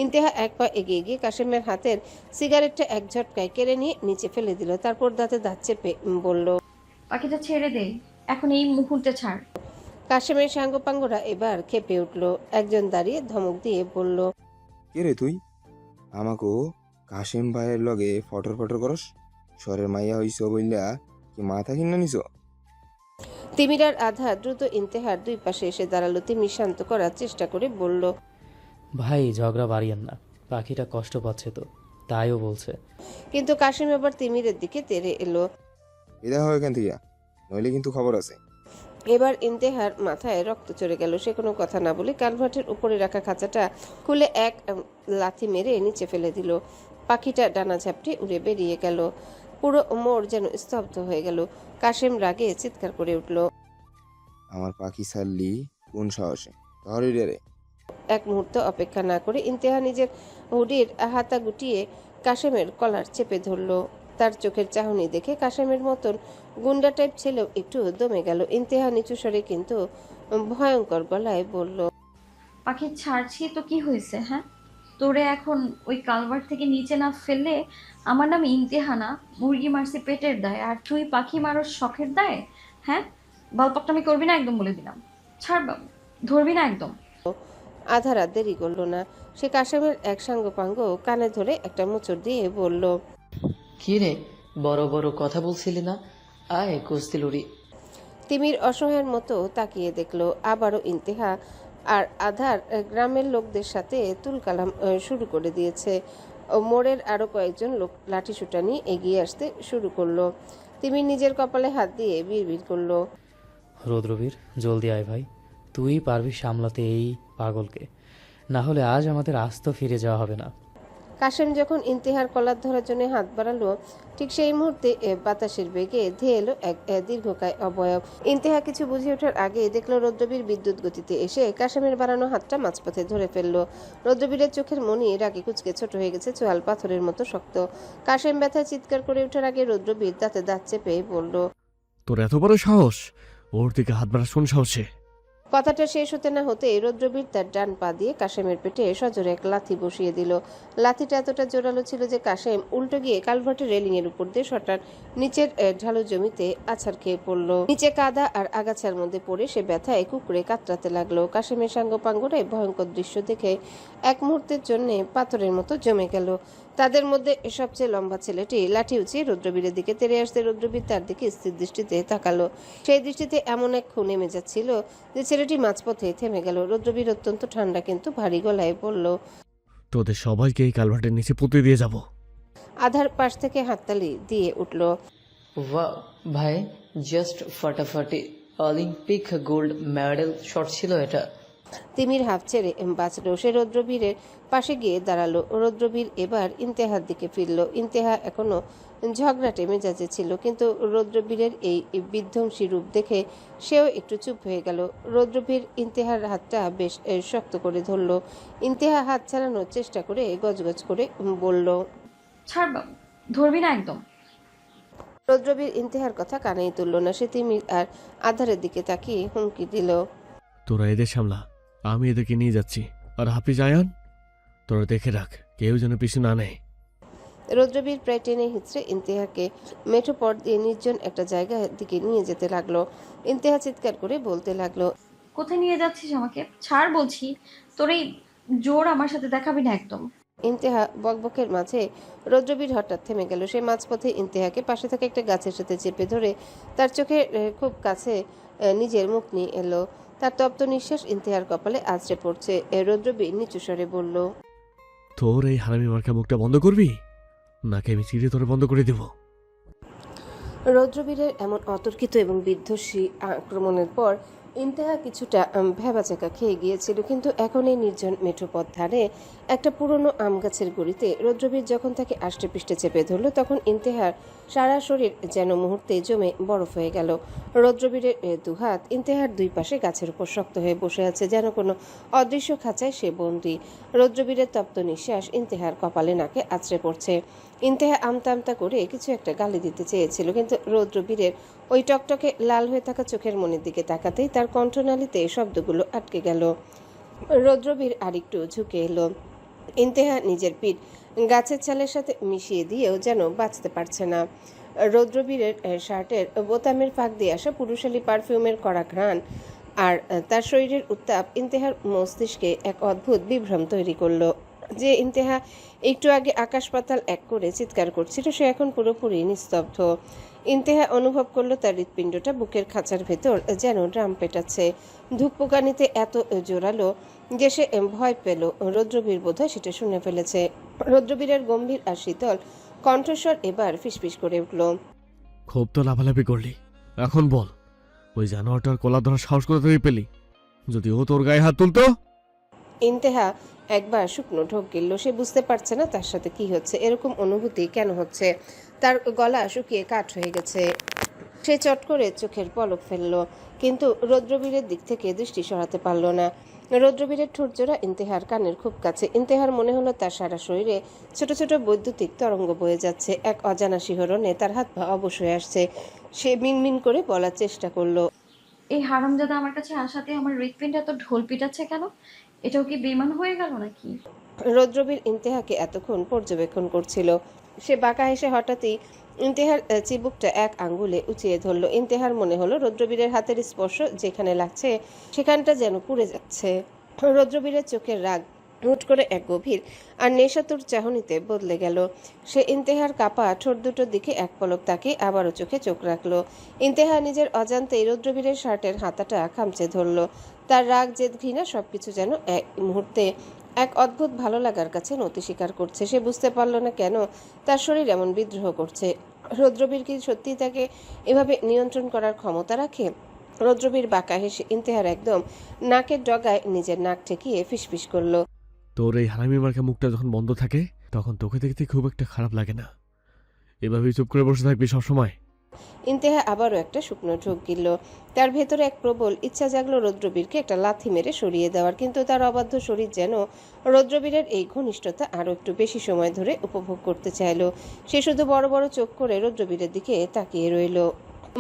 ইন্তেহা এক পা এগিয়ে গিয়ে কাশেমের হাতের সিগারেটটা এক ঝটকায় কেড়ে নিয়ে নিচে ফেলে দিল। তারপর দাঁতে দাঁত চেপে বলল, পাখিটা ছেড়ে দে, এখন এই মুহূর্তে ছাড়। কাশেমের সাঙ্গপাঙ্গরা এবার খেপে উঠল। একজন দাঁড়িয়ে ধমক দিয়ে বলল, কে রে তুই? আমাকে কাশেম ভাইয়ের লগে ফটর ফটর করস? শহরের মাইয়া হইছ বললা কি মাথা কিনা নিছ? তিমিরার আধা দ্রুত ইন্তেহার দুই পাশে এসে দাঁড়ালো। তিমি শান্ত করার চেষ্টা করে বলল, ভাই ঝগড়া বাড়িয়েন না, পাখিটা কষ্ট পাচ্ছে তো, তাইও বলছে। কিন্তু কাশেম আবার তিমিরের দিকে তেড়ে এলো। বিদায় হয় এখান থেকে, নইলে কিন্তু খবর আছে। এবার ইন্তেহার মাথায় রক্ত চড়ে গেল। সে কোনো কথা না বলে কালভার্টের উপরে রাখা খাঁচাটা খুলে এক লাথি মেরে নিচে ফেলে দিল। পাখিটা ডানা ঝাপটে উড়ে বেরিয়ে গেল। পুরো মোড় যেন স্তব্ধ হয়ে গেল। কাশেম রাগে চিৎকার করে উঠল, আমার পাখি ছাড়লি কোন সাহসে? ধরে রে। এক মুহূর্ত অপেক্ষা না করে ইন্তেহা নিজের হুডির হাতা গুটিয়ে কাশেমের কলার চেপে ধরল। তার চোখের চাহনি দেখে কাশেমের মতন গুন্ডা টাইপ ছেলেও একটু দমে গেল। ইন্তেহা নিচু স্বরে কিন্তু ভয়ঙ্কর গলায় বলল, পাখি ছাড়ছি তো কি হয়েছে? হ্যাঁ, তোরে এখন ওই কালভার্ট থেকে নিচে না ফেললে আমার নাম ইন্তেহা না, মুরগি মারছি পেটের দায়, আর তুই পাখি মারো শখের দায়। হ্যাঁ, বালপাকটামি করবি না একদম, বলে দিলাম। ছাড় বাবু, ধরবি না একদম। আধা রাত দেরি করল না। সে কাশেমের এক সাঙ্গপাঙ্গ কানে ধরে একটা মোচড় দিয়ে বলল, কি রে, বড় বড় কথা বলছিলি না? আয় কুস্তি লুড়ি। তিমির অসহায়ের মতো তাকিয়ে দেখলো। আবারও ইন্তেহা আর আধার গ্রামের লোকদের সাথে তুলকালাম শুরু করে দিয়েছে। মোড়ের আরো কয়েকজন লোক লাঠি সুটা নিয়ে এগিয়ে আসতে শুরু করলো। তিমির নিজের কপালে হাত দিয়ে বিড়বিড় করলো, রৌদ্রবীর জলদি আয় ভাই, তুই পারবি সামলাতে এই পাগলকে, না হলে আজ আমাদের আস্ত ফিরে যাওয়া হবে না। কাশেম যখন ইন্তেহার কলার ধরার জন্য হাত বাড়ালো, ঠিক সেই মুহূর্তে বাতাসের বেগে ধেয়ে এলো এক দীর্ঘকায় অবয়ব। ইন্তেহা কিছু বুঝে ওঠার আগে দেখলো রৌদ্রবীর বিদ্যুৎ গতিতে এসে কাশেমের বাড়ানো হাতটা মাঝপথে ধরে ফেললো। রৌদ্রবীরের চোখের মনি রাগে কুচকে ছোট হয়ে গেছে, চোয়াল পাথরের মতো শক্ত। কাশেম ব্যথায় চিৎকার করে ওঠার আগে রৌদ্রবীর দাঁতে দাঁত চেপে বলল, তোর এত বড় সাহস, ওর দিকে হাত বাড়া শোন সাহসে। কথাটা শেষ হতে না হতে রৌদ্রবীর তার ডান পা দিয়ে কাশেমের পেটে সজোরে এক লাথি বসিয়ে দিল। লাথিটা এতটা জোরালো ছিল যে কাশেম উল্টো গিয়ে কালভার্টের রেলিং এর উপর দিয়ে সটার নিচের ঢালু জমিতে আছাড় খেয়ে পড়ল। নিচে কাদা আর আগাছার মধ্যে পড়ে সে ব্যথায় কুকুরে কাতরাতে লাগলো। কাশেমের সাঙ্গপাঙ্গরায় ভয়ঙ্কর দৃশ্য দেখে এক মুহূর্তের জন্য পাথরের মতো জমে গেল। তাদের মধ্যে সবচেয়ে লম্বা ছেলেটি লাঠি উঁচিয়ে রৌদ্রবীরের দিকে তেড়ে আসতে রৌদ্রবীর তার দিকে স্থির দৃষ্টিতে তাকালো। সেই দৃষ্টিতে এমন এক খুন নেমে যাচ্ছিল যে ছেলেটি মাঝপথে থেমে গেল। রৌদ্রবীর অত্যন্ত ঠান্ডা কিন্তু ভারী গলায় বলল, তোদের সবাইকে এই কালভার্টের নিচে পুঁতে দিয়ে যাব। আধার পাশ থেকে হাততালি দিয়ে উঠল, ওয়াও ভাই, জাস্ট ফাটাফাটি অলিম্পিক গোল্ড মেডেল শট ছিল এটা। তিমির হাফ ছেড়ে বাঁচল। সে রৌদ্রবীরের পাশে গিয়ে দাঁড়ালো। রৌদ্রবীর এবার ইন্তেহার দিকে ফিরল। ইন্তেহা এখনো ঝগড়াটে মেজাজে ছিল, কিন্তু রৌদ্রবীরের এই বিধ্বংসী রূপ দেখে সেও একটু চুপ হয়ে গেল। রৌদ্রবীর ইন্তেহার হাতটা বেশ শক্ত করে ধরল। ইন্তেহা হাত ছাড়ানোর চেষ্টা করে গজগজ করে বলল, ছাড় বাবু, ধরবি না একদম। রৌদ্রবীর ইন্তেহার কথা কানেই তুলল না। সে তিমির আর আধারের দিকে তাকিয়ে হুমকি দিল, তোরা এদের সামলা, আমি এদেরকে নিয়ে যাচ্ছি। আর হাফিজ আয়ান, তোরা দেখে রাখ কেউ যেন পিছু না নেয়। রৌদ্রবীর প্রায় টেনে হিঁচড়ে ইন্তেহাকে মেঠো পথ দিয়ে নির্জন একটা জায়গার দিকে নিয়ে যেতে লাগলো। ইন্তেহা চিৎকার করে বলতে লাগলো, কোথায় নিয়ে যাচ্ছিস আমাকে? ছাড় বলছি, তোর এই জোর আমার সাথে দেখাবি না একদম। ইন্তেহা বকবকের মাঝে রৌদ্রবীর হঠাৎ থেমে গেল। সে মাঝপথে ইন্তেহাকে পাশে থাকা একটা গাছের সাথে চেপে ধরে তার চোখের খুব কাছে নিজের মুখ নিয়ে এলো। তার তপ্ত নিঃশ্বাস ইন্তেহার কপালে আছড়ে পড়ছে। রৌদ্রবীর নিচু স্বরে বলল, তোর এই হারামি মার্কা মুখটা বন্ধ করবি, নাকি আমি চিড়ে তোরে বন্ধ করে দেব। রৌদ্রবীরের এমন অতর্কিত এবং বিধ্বংসী আক্রমণের পর ইন্তেহা কিছুটা ভ্যাবাচাকা খেয়ে গিয়েছিল, কিন্তু এখন এই নির্জন মেঠো পথ ধারে একটা পুরনো আম গাছের গুড়িতে রৌদ্রবীর যখন তাকে আষ্টে পিষ্টে চেপে ধরল, তখন ইন্তেহার সারা শরীর যেন মুহূর্তে জমে বরফ হয়ে গেল। রৌদ্রবীরের দুহাত ইন্তেহার দুই পাশে গাছের উপর শক্ত হয়ে বসে আছে, যেন কোনো অদৃশ্য খাঁচায় সে বন্দী। রৌদ্রবীরের তপ্ত নিঃশ্বাস ইন্তেহার কপালে নাকে আছড়ে পড়ছে। ইন্তেহা আমতা আমতা করে কিছু একটা গালি দিতে চেয়েছিল, কিন্তু রৌদ্রবীরের ওই টকটকে লাল হয়ে থাকা চোখের মনের দিকে তাকাতেই তার কণ্ঠনালীতে শব্দগুলো আটকে গেল। রৌদ্রবীর আরেকটু ঝুঁকে এলো। ইন্তেহা নিজের পিঠ গাছের ছালের সাথে মিশিয়ে দিয়েও যেন বাঁচতে পারছে না। রৌদ্রবীরের শার্টের বোতামের ফাঁক দিয়ে আসা পুরুষালী পারফিউমের কড়া ঘ্রাণ আর তার শরীরের উত্তাপ ইন্তেহার মস্তিষ্কে এক অদ্ভুত বিভ্রম তৈরি করলো। যে ইন্তেহা একটু আগে আকাশ পাতাল এক করে চিৎকার করছিল, সে এখন পুরোপুরি নিস্তব্ধ। ইন্তেহা অনুভব করলো তার হৃৎপিণ্ডটা বুকের খাঁচার ভেতর যেন ড্রাম পেটাচ্ছে। ধূপকানিতে এত জোরালো যে সে ভয় পেল। রৌদ্রবীর বোধহয় সেটা শুনে ফেলেছে। রৌদ্রবীরের গম্ভীর আর শীতল কণ্ঠস্বর এবার ফিসফিস করে উঠল, খুব তো লাফালাফি করলি, এখন বল ওই জানোয়ারটার কলা ধরার সাহস করে তুই পেলি? যদি ও তোর গায়ে হাত তুলতো। ইন্তেহা একবার শুকনো ঢোক গিলল। সে বুঝতে পারছে না তার সাথে কি হচ্ছে, এরকম অনুভূতি কেন হচ্ছে। তার গলা শুকিয়ে কাঠ হয়ে গেছে। সে চট করে চোখের পলক ফেলল, কিন্তু রৌদ্রবীরের দিক থেকে দৃষ্টি সরাতে পারল না। রৌদ্রবীরের ঠোঁটজোড়া ইন্তেহার কানের খুব কাছে। ইন্তেহার মনে হলো তার সারা শরীরে ছোট ছোট বৈদ্যুতিক তরঙ্গ বয়ে যাচ্ছে। এক অজানা শিহরণে তার হাত পা অবশ হয়ে আসছে। সে মিনমিন করে বলার চেষ্টা করলো, এই হারামজাদা আমার কাছে আসাতে আমার হৃৎপিণ্ড এত ঢোল পিটাচ্ছে কেন? এটাও কি বেমান হয়ে গেল নাকি? রৌদ্রবীর ইন্তেহাকে এতক্ষণ পর্যবেক্ষণ করছিল। সে বাঁকা হেসে হঠাৎই ইন্তেহার চিবুকটা এক আঙ্গুলে উঁচিয়ে ধরল। ইন্তেহার মনে হলো রৌদ্রবীরের হাতের স্পর্শ যেখানে লাগছে সেখানটা যেন পুড়ে যাচ্ছে। রৌদ্রবীরের চোখের রাগ হুট করে এক গভীর আর নেশাতুর চাহনিতে বদলে গেল। সে ইন্তেহার কাপা ঠোঁট দুটোর দিকে এক পলক তাকিয়ে আবারও চোখে চোখ রাখলো। ইন্তেহা নিজের অজান্তেই রৌদ্রবীরের শার্টের হাতাটা খামচে ধরল। তার রাগ, জেদ, ঘৃণা সবকিছু যেন এক মুহূর্তে এক অদ্ভুত ভালো লাগার কাছে নতি স্বীকার করছে। সে বুঝতে পারল না কেন তার শরীর এমন বিদ্রোহ করছে। রৌদ্রবীর কি সত্যিই তাকে এভাবে নিয়ন্ত্রণ করার ক্ষমতা রাখে? রৌদ্রবীর বাঁকা হেসে ইন্তেহার একদম নাকের ডগায় নিজের নাক ঠেকিয়ে ফিসফিস করল, তোর এই হারামি মার্কা মুখটা যখন বন্ধ থাকে তখন তোকে দেখতে খুব একটা খারাপ লাগে না। এভাবেই চুপ করে বসে থাকবি সবসময়। ইন্তেহা আবারও একটা শুকনো ঢোক গিলল। তার ভেতরে এক প্রবল ইচ্ছা জাগলো রৌদ্রবীরকে একটা লাথি মেরে সরিয়ে দেওয়ার, কিন্তু তার অবাধ্য শরীর যেন রৌদ্রবীরের এই ঘনিষ্ঠতা আরও একটু বেশি সময় ধরে উপভোগ করতে চাইল। সে শুধু বড় বড় চোখ করে রৌদ্রবীরের দিকে তাকিয়ে রইল।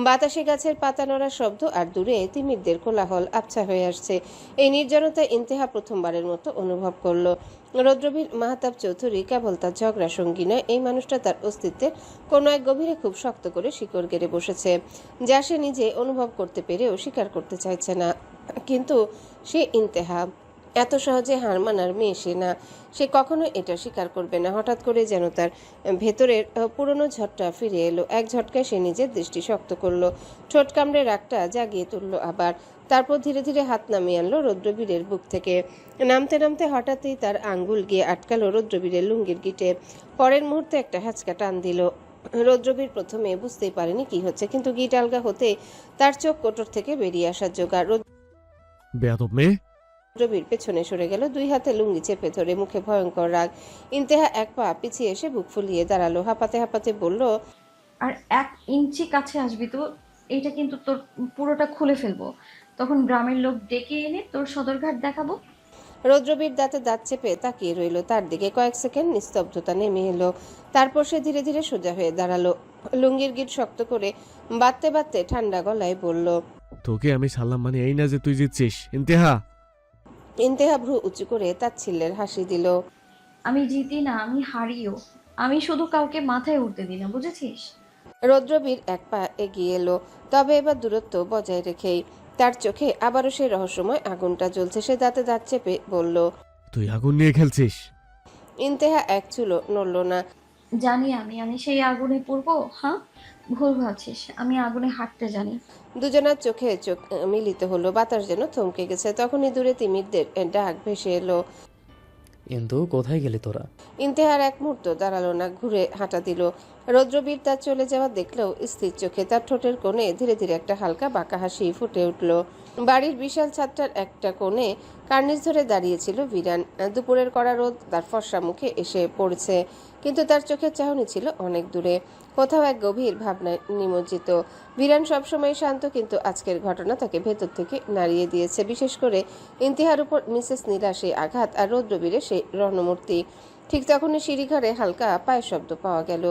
বাতাসে গাছের পাতা নড়ার শব্দ আর দূরে তিমিরদের কোলাহল আবছা হয়ে আসছে। এই নির্জনতা ইন্তেহা প্রথমবারের মতো অনুভব করলো। রৌদ্রবীর মাহতাব চৌধুরী কেবল তার ঝগড়া সঙ্গী নয়, এই মানুষটা তার অস্তিত্বের কোনো এক গভীরে খুব শক্ত করে শিকড় গেড়ে বসেছে, যা সে নিজে অনুভব করতে পেরেও স্বীকার করতে চাইছে না। কিন্তু সে ইন্তেহা, এত সহজে হার মানার মেয়ে সে না। সে কখনো এটা স্বীকার করবে না। হঠাৎ করে যেন তার ভেতরের পুরনো ঝড়টা ফিরে এলো। এক ঝটকায় সে নিজের দৃষ্টি শক্ত করলো, ঠোঁট কামড়ে রাগটা জাগিয়ে তুললো আবার। তারপর ধীরে ধীরে হাত নামিয়ে আনলো রৌদ্রবীরের বুক থেকে। নামতে নামতে হঠাৎই তার আঙ্গুল গিয়ে আটকালো রৌদ্রবীরের লুঙ্গির গিটে। পরের মুহূর্তে একটা হ্যাঁচকা টান দিল। রৌদ্রবীর প্রথমে বুঝতেই পারেনি কি হচ্ছে, কিন্তু গিট আলগা হতে তার চোখ কোটর থেকে বেরিয়ে আসার জোগাড়। বেয়াদব মেয়ে। রৌদ্রবীর পেছনে সরে গেল, দুই হাতে লুঙ্গি চেপে ধরে, মুখে ভয়ঙ্কর রাগ। ইন্তেহা এক পা পিছিয়ে এসে বুক ফুলিয়ে দাঁড়ালো, হাঁপাতে হাঁপাতে বলল, আর 1 ইঞ্চি কাছে আসবি তো এটা কিন্তু তোর পুরোটা খুলে ফেলবো। তখন গ্রামের লোক ডেকে এনে তোর সদরঘাট দেখাবো। রৌদ্রবীর দাঁতে দাঁত চেপে তাকিয়ে রইল তার দিকে। কয়েক সেকেন্ড নিস্তব্ধতা নেমে এলো। তারপর সে ধীরে ধীরে সোজা হয়ে দাঁড়ালো, লুঙ্গির গিট শক্ত করে বাঁধতে বাঁধতে ঠান্ডা গলায় বলল, তোকে আমি সালাম মানে এই না যে তুই জিতছিস। ইন্তেহা। ইন্তেহা ভ্রু উঁচু করে তাচ্ছিল্যের হাসি দিল। আমি জিতি না, আমি হারিও। আমি শুধু কাউকে মাথায় উঠতে দিই না, বুঝেছিস? রৌদ্রবীর এক পা এগিয়ে এলো, তবে এবার দূরত্ব বজায় রেখেই। তার চোখে আবারও সেই রহস্যময় আগুনটা জ্বলছে। সে দাঁতে দাঁত চেপে বলল, তুই আগুন নিয়ে খেলছিস? ইন্তেহা এক চুলো নড়ল না। জানি আমি সেই আগুনে পড়বো? হ্যাঁ, ভুল ভাবছিস। আমি আগুনে হাঁটতে জানি। দুজনার চোখে চোখ মিলিত হলো। বাতাস যেন থমকে গেছে। তখনই দূরে তিমিরদের ডাক ভেসে এলো। কিন্তু কোথায় গেলি তোরা? ইন্তেহার এক মুহূর্ত দাঁড়ালো না, ঘুরে হাঁটা দিল। রৌদ্রবীর তার চলে যাওয়া দেখলেও স্থির চোখে তার ঠোঁটের কোণে ধীরে ধীরে একটা হালকা বাঁকা হাসি ফুটে উঠল। বাড়ির বিশাল ছাদটার একটা কোণে কার্নিশ ধরে দাঁড়িয়েছিল বিরান। দুপুরের কড়া রোদ তার ফর্সা মুখে এসে পড়ছে, কিন্তু তার চোখের চাহনি ছিল অনেক দূরে, কোথাও এক গভীর ভাবনায় নিমজ্জিত। বিরান সবসময় শান্ত, কিন্তু আজকের ঘটনা তাকে ভেতর থেকে নাড়িয়ে দিয়েছে। বিশেষ করে ইন্তিহার উপর মিসেস নীলা সেই আঘাত আর রৌদ্রবীরের সেই রণমূর্তি। ঠিক তখনই সিঁড়িঘরে হালকা পায়ের শব্দ পাওয়া গেল।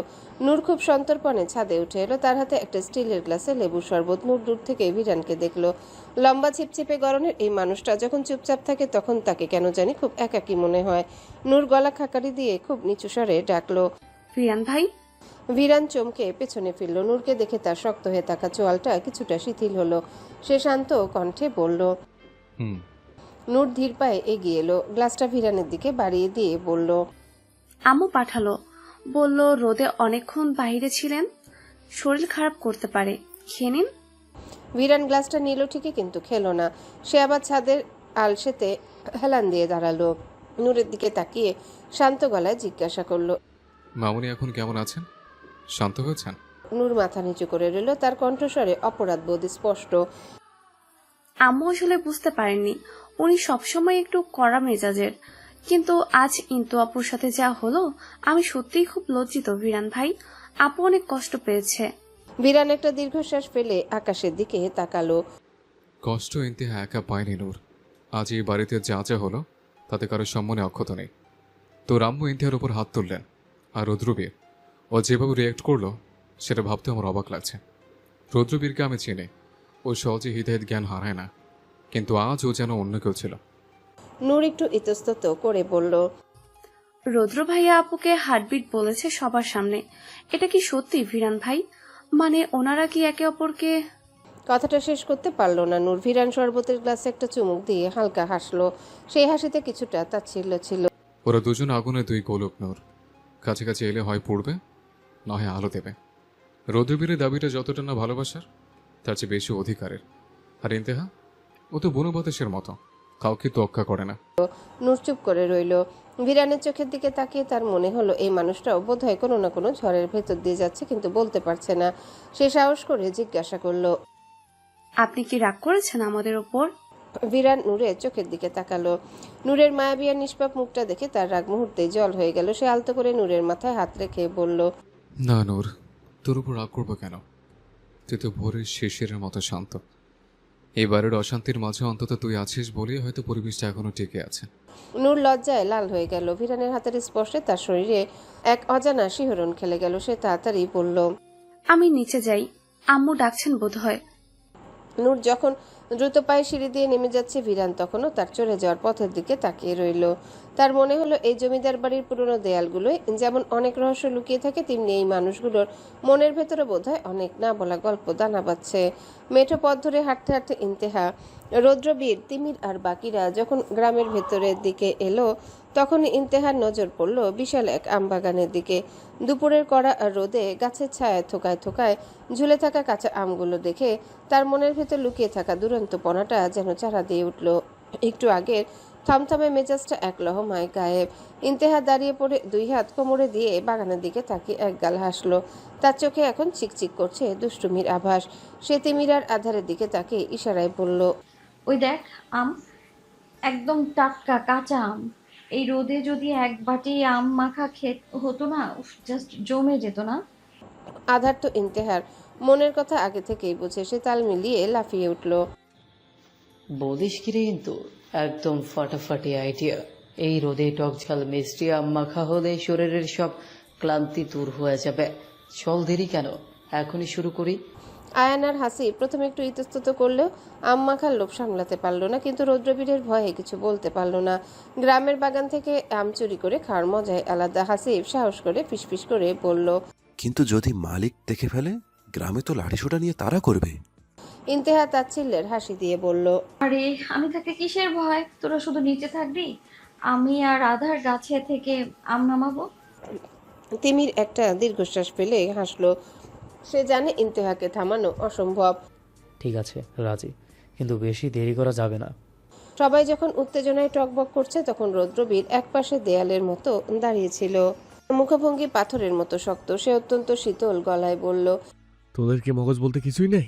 নূর খুব সন্তর্পণে ছাদে উঠে এলো, তার হাতে একটা স্টিলের গ্লাসে লেবুর শরবত। নূর দূর থেকে বিরানকে দেখলো। লম্বা ছিপছিপে গরনের এই মানুষটা যখন চুপচাপ থাকে তখন তাকে কেন জানি খুব একাকী মনে হয়। নূর গলা খাকারি দিয়ে খুব নিচু স্বরে ডাকলো, বিরান ভাই। বিরান চমকে পেছনে ফিরল। নূরকে দেখে তার শক্ত হয়ে থাকা চোয়ালটা কিছুটা শিথিল হলো। সে শান্ত কণ্ঠে বলল, নূর ধীর পায়ে এগিয়ে এলো, গ্লাসটা বিরানের দিকে বাড়িয়ে দিয়ে বলল, আম্মু পাঠালো, বলল রোদে অনেকক্ষণ বাইরে ছিলেন, শরীর খারাপ করতে পারে, খেয়ে নিন। বিরান গ্লাসটা নিল ঠিকই, কিন্তু খেলো না। সে আবার ছাদের আলসেতে হেলান দিয়ে দাঁড়ালো। নূরের দিকে তাকিয়ে শান্ত গলায় জিজ্ঞাসা করলো, মামুনি এখন কেমন আছেন? শান্ত হয়েছেন? নূর মাথা নিচু করে রইল, তার কণ্ঠস্বরে অপরাধ বোধ স্পষ্ট। আম্মু আসলে বুঝতে পারেননি, উনি সবসময় একটু কড়া মেজাজের, কিন্তু আজ ইন্তু আপুর সাথে যা হলো আমি সত্যিই খুব লজ্জিত বিরান ভাই। আপু অনেক কষ্ট পেয়েছে। বিরান একটা দীর্ঘশ্বাস ফেলে আকাশের দিকে তাকালো। কষ্ট ইন্তেহা একা পায়নি নূর। আজ এই বাড়িতে যা যা হলো তাতে কারো সম্মানে অক্ষত নেই। তো রাম্মু ইন্তেহার উপর হাত তুললেন, আর রুদ্রবীর ও যেভাবে রিয়েক্ট করলো সেটা ভাবতে আমার অবাক লাগছে। রুদ্রবীরকে আমি চিনি, ও সহজে হৃদয়ের জ্ঞান হারায় না, কিন্তু আজ ও যেন অন্য কেউ ছিল। নূর একটু ইতস্তত করে বলল, রৌদ্র ভাইয়া আপুকে হার্টবিট বলেছে সবার সামনে, এটা কি সত্যি বিরান ভাই? মানে ওনারা কি একে অপরকে? কথাটা শেষ করতে পারলো না নূর। বিরান শরবতের গ্লাসে একটা চুমুক দিয়ে হালকা হাসলো। সেই হাসিতে কিছুটা তাচ্ছিল্য ছিল। ওরা দুজন আগুনে দুই গোলক নূর, কাছাকাছি এলে হয় পড়বে, নয় আলো দেবে। রৌদ্রবীরের দাবিটা যতটা না ভালোবাসার, তার চেয়ে বেশি অধিকারের। আর ইন্তেহা, ও তো বনবাতাসের মতো, কাউকে তোয়াক্কা করে না। নূর চুপ করে রইল। বিরানের চোখের দিকে তাকিয়ে তার মনে হলো এই মানুষটাও বোধহয় কোনো না কোনো ঝড়ের ভেতর দিয়ে যাচ্ছে, কিন্তু বলতে পারছে না। সে সাহস করে জিজ্ঞাসা করলো, আপনি কি রাগ করেছেন আমাদের ওপর? বিরান নূরের চোখের দিকে তাকালো। নূরের মায়াবী আর নিষ্পাপ মুখটা দেখে তার রাগ মুহূর্তেই জল হয়ে গেল। সে আলতো করে নূরের মাথায় হাত রেখে বলল, না নূর, তোর উপর রাগ করবো কেন? তুই তো ভোরের শিশিরের মতো শান্ত। এই বাড়ির অশান্তির মাঝে অন্তত তুই আছিস বলেই হয়তো পরিবেশটা এখনো টিকে আছে। নূর লজ্জায় লাল হয়ে গেল। বিরানের হাতের স্পর্শে তার শরীরে এক অজানা শিহরণ খেলে গেল। সে তাড়াতাড়ি বলল, আমি নিচে যাই, আম্মু ডাকছেন বোধহয়। নূর যখন দ্রুত পায়ে সিঁড়ি দিয়ে নেমে যাচ্ছে, বিরান তখনও তার চলে যাওয়ার পথের দিকে তাকিয়ে রইল। তার মনে হলো এই জমিদার বাড়ির পুরনো দেয়ালগুলোয় যেমন অনেক রহস্য লুকিয়ে থাকে, তেমনি এই মানুষগুলোর মনের ভেতরে বোধহয় অনেক না বলা গল্প দানা বাঁধছে। মেঠো পথ ধরে হাঁটতে হাঁটতে ইন্তেহা, রৌদ্রবীর, তিমির আর বাকিরা যখন গ্রামের ভেতরের দিকে এলো, তখন ইন্তেহার নজর পড়ল বিশাল এক আমবাগানের দিকে। দুপুরের কড়া রোদে গাছের ছায়ায় থোকায় থোকায় ঝুলে থাকা কাঁচা আমগুলো দেখে তার মনের ভেতর লুকিয়ে থাকা দুরন্তপনাটা যেন চারা দিয়ে উঠল। একটু আগের থমথমে মেজাজটা এক লহমায় গায়েব। ইন্তেহা দাঁড়িয়ে পড়ে দুই হাত কোমরে দিয়ে বাগানের দিকে তাকিয়ে একগাল হাসলো। তার চোখে এখন চিকচিক করছে দুষ্টুমির আভাস। সে তিমিরার আধারের দিকে তাকিয়ে ইশারায় বলল, ওই দেখ আম, একদম টাটকা কাঁচা আম। এই রোদে যদি এক বাটি আম মাখা হতো না, জাস্ট জমে যেত না? আধার তো ইন্তেহার মনের কথা আগে থেকেই বুঝে। সে তাল মিলিয়ে লাফিয়ে উঠল। বলিস কিরে, কিন্তু একদম ফাটাফাটি আইডিয়া। এই রোদে টক ঝাল মিষ্টি আম মাখা হলে শরীরের সব ক্লান্তি দূর হয়ে যাবে। চল, দেরি কেন, এখনই শুরু করি। আয়ানার হাসি প্রথমে একটু ইতস্তত করলেও আম মাখার লোভ সামলাতে পারল না, কিন্তু রৌদ্রবীরের ভয়ে কিছু বলতে পারল না। গ্রামের বাগান থেকে আম চুরি করে খাওয়ার মজায় আলাদা। হাসিব সাহস করে ফিসফিস করে বলল, কিন্তু যদি মালিক দেখে ফেলে? গ্রামে তো লাঠিসোঁটা নিয়ে তারা করবে। ইন্তেহা তাচ্ছিল্যের হাসি দিয়ে বলল, আরে আমি থাকতে কিসের ভয়? তোরা শুধু নিচে থাকবি, আমি আর আধার গাছে থেকে আম নামাবো। তিমির একটা দীর্ঘশ্বাস ফেলে হাসলো। সে জানে ইন্তেহাকে থামানো অসম্ভব। ঠিক আছে, রাজি, কিন্তু বেশি দেরি করা যাবে না। সবাই যখন উত্তেজনায় টকবক করছে, তখন রৌদ্রবীর একপাশে দেয়ালের মতো দাঁড়িয়েছিল। মুখভঙ্গি পাথরের মতো শক্ত। সে অত্যন্ত শীতল গলায় বলল, তোদের কি মগজ বলতে কিছুই নেই?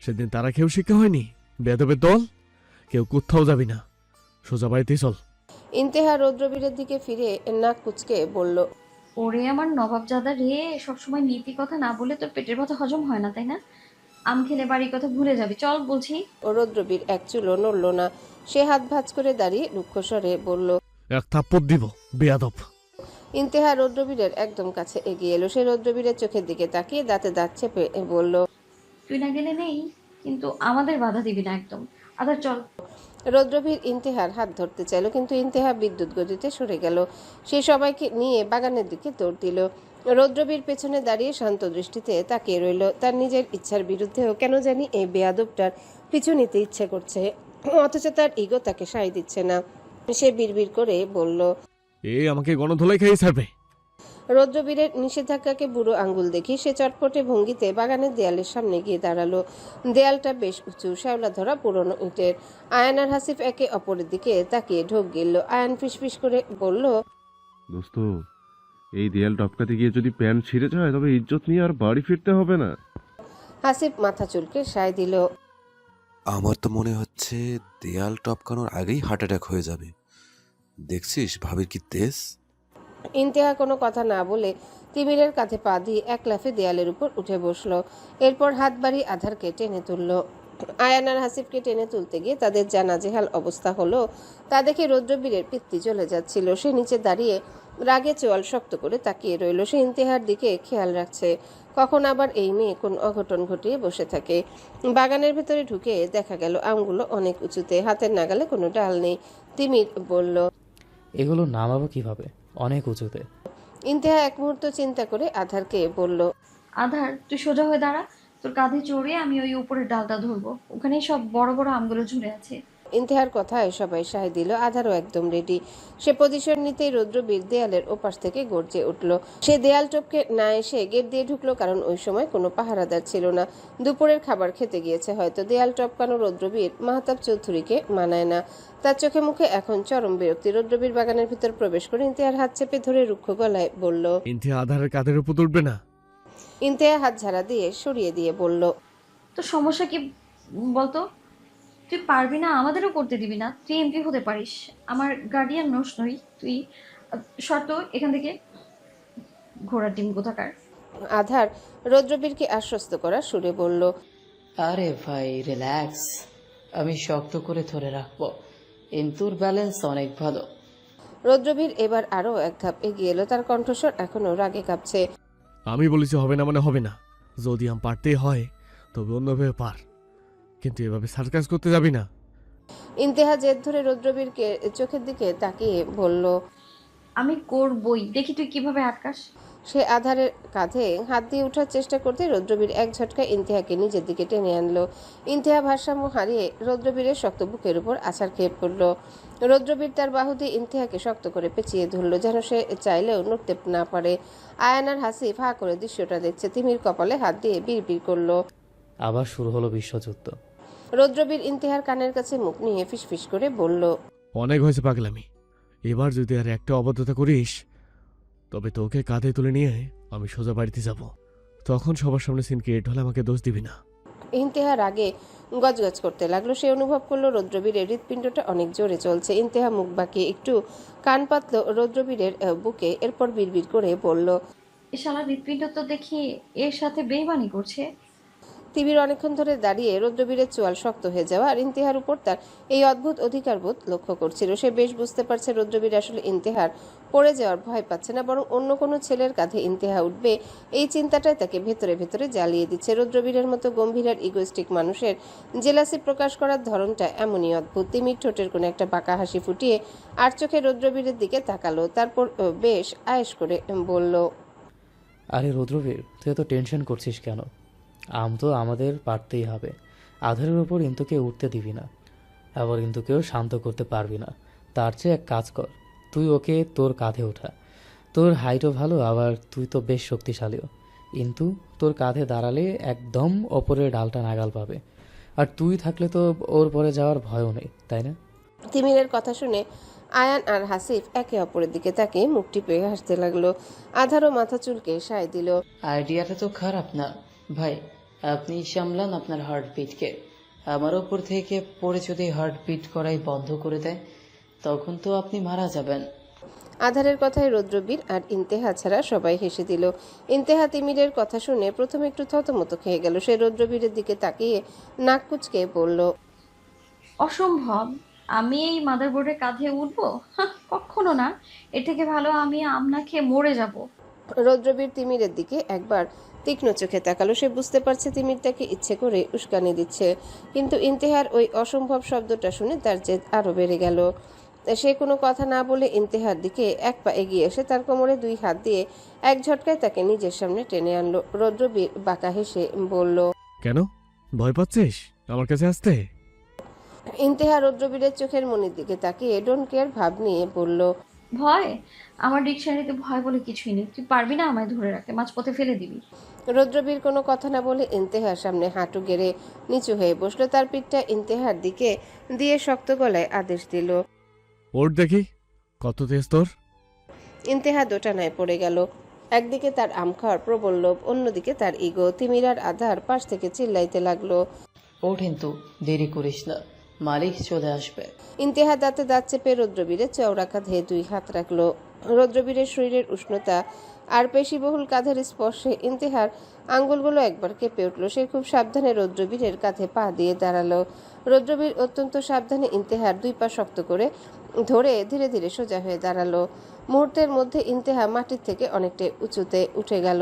সেদিন তারা কেউ শিক্ষা হয়নি? বেদবের দল, কেউ কোথাও যাবি না, সোজা বাড়িতেই চল। ইন্তেহা রৌদ্রবীরের দিকে ফিরে নাক কুচকে বলল, ওরে আমার নবাবজাদা রে, সবসময় নীতি কথা না বলে তোর পেটের কথা হজম হয় না, তাই না? আম খেলে বাড়ির কথা ভুলে যাবি, চল বলছি। ও রৌদ্রবীর এক চুলও নড়ল না। সে হাত ভাঁজ করে দাঁড়িয়ে রুক্ষস্বরে বলল, এক থাপ্পড় দিব, বেয়াদব। ইন্তেহা রৌদ্রবীরের একদম কাছে এগিয়ে এলো। সে রৌদ্রবীরের চোখের দিকে তাকিয়ে দাঁতে দাঁত চেপে বলল, তুই না গেলে নেই, কিন্তু আমাদের বাধা দিবি না একদম। আধার চল। রৌদ্রবীর ইন্তেহার হাত ধরতে চাইল, কিন্তু ইন্তেহা বিদ্যুৎ গতিতে সরে গেল। সে সবাইকে নিয়ে বাগানের দিকে দৌড় দিল। রৌদ্রবীর পেছনে দাঁড়িয়ে শান্ত দৃষ্টিতে তাকিয়ে রইল। তার নিজের ইচ্ছার বিরুদ্ধেও কেন জানি এই বেয়াদবটার পিছু নিতে ইচ্ছে করছে, অথচ তার ইগো তাকে সায় দিচ্ছে না। সে বিড়বিড় করে বলল, এ আমাকে গণধোলাই খাইয়ে ছাড়বে। রৌদ্রবীরের নিষেধাজ্ঞাকে বুড়ো আঙ্গুল দেখি সে চটপটে ভঙ্গিতে বাগানের দেয়ালের সামনে গিয়ে দাঁড়ালো। দেয়ালটা বেশ উঁচু, শ্যাওলা ধরা পুরনো ইটের। আয়ান আর হাসিফ একে অপরের দিকে তাকিয়ে ঢোক গিলল। আয়ান ফিসফিস করে বলল, দোস্ত, এই দেয়াল টপকাতে গিয়ে যদি প্যান্ট ছিঁড়ে যায় তবে ইজ্জত নিয়ে আর বাড়ি ফিরতে হবে না। হাসিফ মাথা চুলকে সায় দিল, আমার তো মনে হচ্ছে দেয়াল টপকানোর আগেই হার্ট অ্যাটাক হয়ে যাবে। দেখছিস ভাবির কি তেজ। ইন্তেহা কোনো কথা না বলে তিমিরের কাঁধে পা দিয়ে এক লাফে দেয়ালের উপর উঠে বসলো। এরপর হাত বাড়িয়ে আধারকে টেনে তুলল। আয়ান আর হাসিফকে টেনে তুলতে গিয়ে তাদের যা নাজেহাল অবস্থা হলো তা দেখে রৌদ্রবীরের পিত্তি চলে যাচ্ছিল। সে নিচে দাঁড়িয়ে রাগে চোয়াল শক্ত করে তাকিয়ে রইল। সে ইন্তেহার দিকে খেয়াল রাখছে, কখন আবার এই মেয়ে কোন অঘটন ঘটিয়ে বসে থাকে। বাগানের ভেতরে ঢুকে দেখা গেল আমগুলো অনেক উঁচুতে, হাতের নাগালে কোনো ডাল নেই। তিমির বলল, এগুলো নামাবো কিভাবে? অনেক উঁচুতে। ইন্তেহা এক মুহূর্ত চিন্তা করে আধারকে বলল, আধার তুই সোজা হয়ে দাঁড়া, তোর কাঁধে চড়ে আমি ওই উপরের ডালটা ধরবো, ওখানেই সব বড় বড় আমগুলো ঝুলে আছে। ইন্তেহার কথায় সবাই সায় দিল। আধারও একদম রেডি। সে পজিশন নিতেই রৌদ্রবীর দেয়ালের ওপাশ থেকে গর্জে উঠল। সে দেয়াল টপকে না এসে গেট দিয়ে ঢুকলো, কারণ ওই সময় কোনো পাহারাদার ছিল না। দুপুরের খাবার খেতে গিয়েছে হয়তো। দেয়াল টপকানো রৌদ্রবীর মাহতাব চৌধুরীকে মানায় না। তার চোখে মুখে এখন চরম বিরক্তি। রৌদ্রবীর বাগানের ভিতর প্রবেশ করে ইন্তেহার হাত চেপে ধরে রুক্ষ গলায় বলল, ইন্তেহা আধারের কাঁধের উপর উঠবে না। ইন্তেহা হাত ঝাড়া দিয়ে সরিয়ে দিয়ে বলল, তো সমস্যা কি বলতো? তুই পারবি না, আমাদেরও করতে দিবি না। তুই এমপি হতে পারিস, আমার গার্ডিয়ান নোস নই তুই। শর্ত এখান থেকে, ঘোড়ার ডিম কোথাকার। আধার রৌদ্রবীরকে আশ্বস্ত করা সুরে বলল, আরে ভাই রিল্যাক্স, আমি শক্ত করে ধরে রাখবো। ইন্তুর ব্যালেন্স অনেক ভালো। রৌদ্রবীর এবার আরও এক ধাপ এগিয়ে এলো, তার কণ্ঠস্বর এখনও রাগে কাঁপছে। আমি বলেছি হবে না মানে হবে না, যদি আম পারতেই হয় তবে অন্যভাবে পার, কিন্তু এভাবে সার্কাস করতে যাবি না। ইন্তেহা জেদ ধরে রৌদ্রবীরকে চোখের দিকে তাকিয়ে বলল, আমি করবই, দেখি তুই কিভাবে আটকাস। সে আধারের কাঁধে হাত দিয়ে ওঠার চেষ্টা করতে রৌদ্রবীর এক ঝটকায় ইন্তেহাকে নিজের দিকে টেনে আনলো। ইন্তেহা ভারসাম্য হারিয়ে রৌদ্রবীরের শক্ত বুকের উপর আছাড় খেয়ে পড়ল। রৌদ্রবীর তার বাহু দিয়ে ইন্তেহাকে শক্ত করে পেঁচিয়ে ধরল, যেন সে চাইলেও নড়তে না পারে। আয়ান আর হাসিফ হা করে দৃশ্যটা দেখছে। তিমির কপালে হাত দিয়ে বিড়বিড় করলো। আবার শুরু হলো বিশ্বযুদ্ধ। রৌদ্রবীর ইন্তেহার কানের কাছে মুখ নিয়ে ফিসফিস করে বলল, অনেক হয়েছে পাগলামি, এবার যদি আর একটা অবদ্ধতা করিস তবে তোকে কাঁধে তুলে নিয়ে আমি সোজা বাড়িতে যাব, তখন সবার সামনে সিন ক্রিয়েট হলে আমাকে দোষ দিবি না। ইন্তেহার আগে গজগজ করতে লাগলো। সে অনুভব করলো রৌদ্রবীরের হৃৎপিণ্ডটা অনেক জোরে চলছে। ইন্তেহা মুখ বাঁকিয়ে একটু কান পাতল রৌদ্রবীরের বুকে, এরপর বিড়বিড় করে বলল, এ শালা হৃৎপিণ্ড তো দেখি এর সাথে বেইমানি করছে। তিমির অনেকক্ষণ ধরে দাঁড়িয়ে রৌদ্রবীরের চোয়াল শক্ত হয়ে যাওয়া আর ইন্তেহার উপর তার এই অদ্ভুত অধিকারবোধ লক্ষ্য করছিল। সে বেশ বুঝতে পারছে রৌদ্রবীর আসলে ইন্তেহার পড়ে যাওয়ার ভয় পাচ্ছে না, বরং অন্য কোনো ছেলের কাঁধে ইন্তেহা উঠবে এই চিন্তাটাই তাকে ভেতরে ভেতরে জ্বালিয়ে দিচ্ছে। রৌদ্রবীরের মতো গম্ভীর আর ইগোইস্টিক মানুষের জেলাসি প্রকাশ করার ধরনটা এমনই অদ্ভুত। তিমির ঠোঁটের কোনো একটা বাঁকা হাসি ফুটিয়ে আর চোখে রৌদ্রবীরের দিকে তাকালো, তারপর বেশ আয়েশ করে বলল, আরে রুদ্রবীর, তুই এত টেনশন করছিস কেন? তো আমাদের পারতেই হবে। আধারের ওপর ইন্তুকে উঠতে দিবি না, আবার ইন্তুকেও শান্ত করতে পারবি না। তার চেয়ে এক কাজ কর, তুই ওকে তোর কাঁধে ওঠা। তোর হাইটও ভালো, আবার তুই তো বেশ শক্তিশালীও। কিন্তু তোর কাঁধে দাঁড়ালে একদম ওপরের ডালটা নাগাল পাবে, আর তুই থাকলে তো ওর পরে যাওয়ার ভয়ও নেই, তাই না? তিমিরের কথা শুনে আয়ান আর হাসিফ একে অপরের দিকে তাকিয়ে মুখ টিপে হাসতে লাগলো। আধারও মাথা চুলকে সায় দিল। আইডিয়াটা তো খারাপ না ভাই, আপনি সামলান আপনার হার্টবিটকে। আমার ওপর থেকে পড়ে যদি হার্টবিট করাই বন্ধ করে দেয় তখন তো আপনি মারা যাবেন। আধারের কথায় রৌদ্রবীর আর ইন্তেহা ছাড়া সবাই হেসে দিল। ইন্তেহা তিমিরের কথা শুনে প্রথমে একটু থতমত খেয়ে গেল। সে রৌদ্রবীরের দিকে তাকিয়ে নাক কুচকে বলল, অসম্ভব, আমি এই মাদারবোর্ডের কাঁধে উঠবো? কখনো না। এর থেকে ভালো আমি আমনা খেয়ে মরে যাব। রৌদ্রবীর তিমিরের দিকে একবার তীক্ষ্ণ চোখে তাকালো। সে বুঝতে পারছে তিমির তাকে ইচ্ছে করে উস্কানি দিচ্ছে, কিন্তু ইন্তেহার ওই অসম্ভব শব্দটা শুনে তার জেদ আরো বেড়ে গেল। সে কোনো কথা না বলে ইন্তেহার দিকে এক পা এগিয়ে এসে তার কোমরে দুই হাত দিয়ে এক ঝটকায় তাকে নিজের সামনে টেনে আনলো। রৌদ্রবীর বাঁকা হেসে বলল, কেন ভয় পাচ্ছিস আমার কাছে আসতে? ইন্তেহা রৌদ্রবীরের চোখের মনির দিকে তাকিয়ে ডোন্ট কেয়ার ভাব নিয়ে বলল, ভয়? আমার ডিকশনারিতে ভয় বলে কিছুই নেই। তুই পারবি না আমায় ধরে রাখতে, মাঝপথে ফেলে দিবি। রৌদ্রবীর কোনো কথা না বলে ইন্তেহার সামনে হাঁটু গেড়ে নিচু হয়ে বসলো। তার পিঠটা ইন্তেহার দিকে দিয়ে শক্ত গলায় আদেশ দিল। ওর দেখি কত তেজ তোর। ইন্তেহা দোটানায় পড়ে গেল। একদিকে তার আম খাওয়ার প্রবল লোভ, অন্যদিকে তার ইগো। তিমিরার আধার পাশ থেকে চিল্লাইতে লাগলো, ওঠ কিন্তু, দেরি করিস না, মালিক চলে আসবে। ইন্তেহা দাঁতে দাঁত চেপে রৌদ্রবীরের চওড়া কাঁধে দুই হাত রাখলো। রৌদ্রবীরের শরীরের উষ্ণতা আর পেশিবহুল কাঁধের স্পর্শে ইন্তেহার আঙ্গুলগুলো একবার কেঁপে উঠল। সে খুব সাবধানে রৌদ্রবীরের কাঁধে পা দিয়ে দাঁড়ালো। রৌদ্রবীর অত্যন্ত সাবধানে ইন্তেহার দুই পা শক্ত করে ধরে ধীরে ধীরে সোজা হয়ে দাঁড়ালো। মুহূর্তের মধ্যে ইন্তেহা মাটির থেকে অনেকটা উঁচুতে উঠে গেল।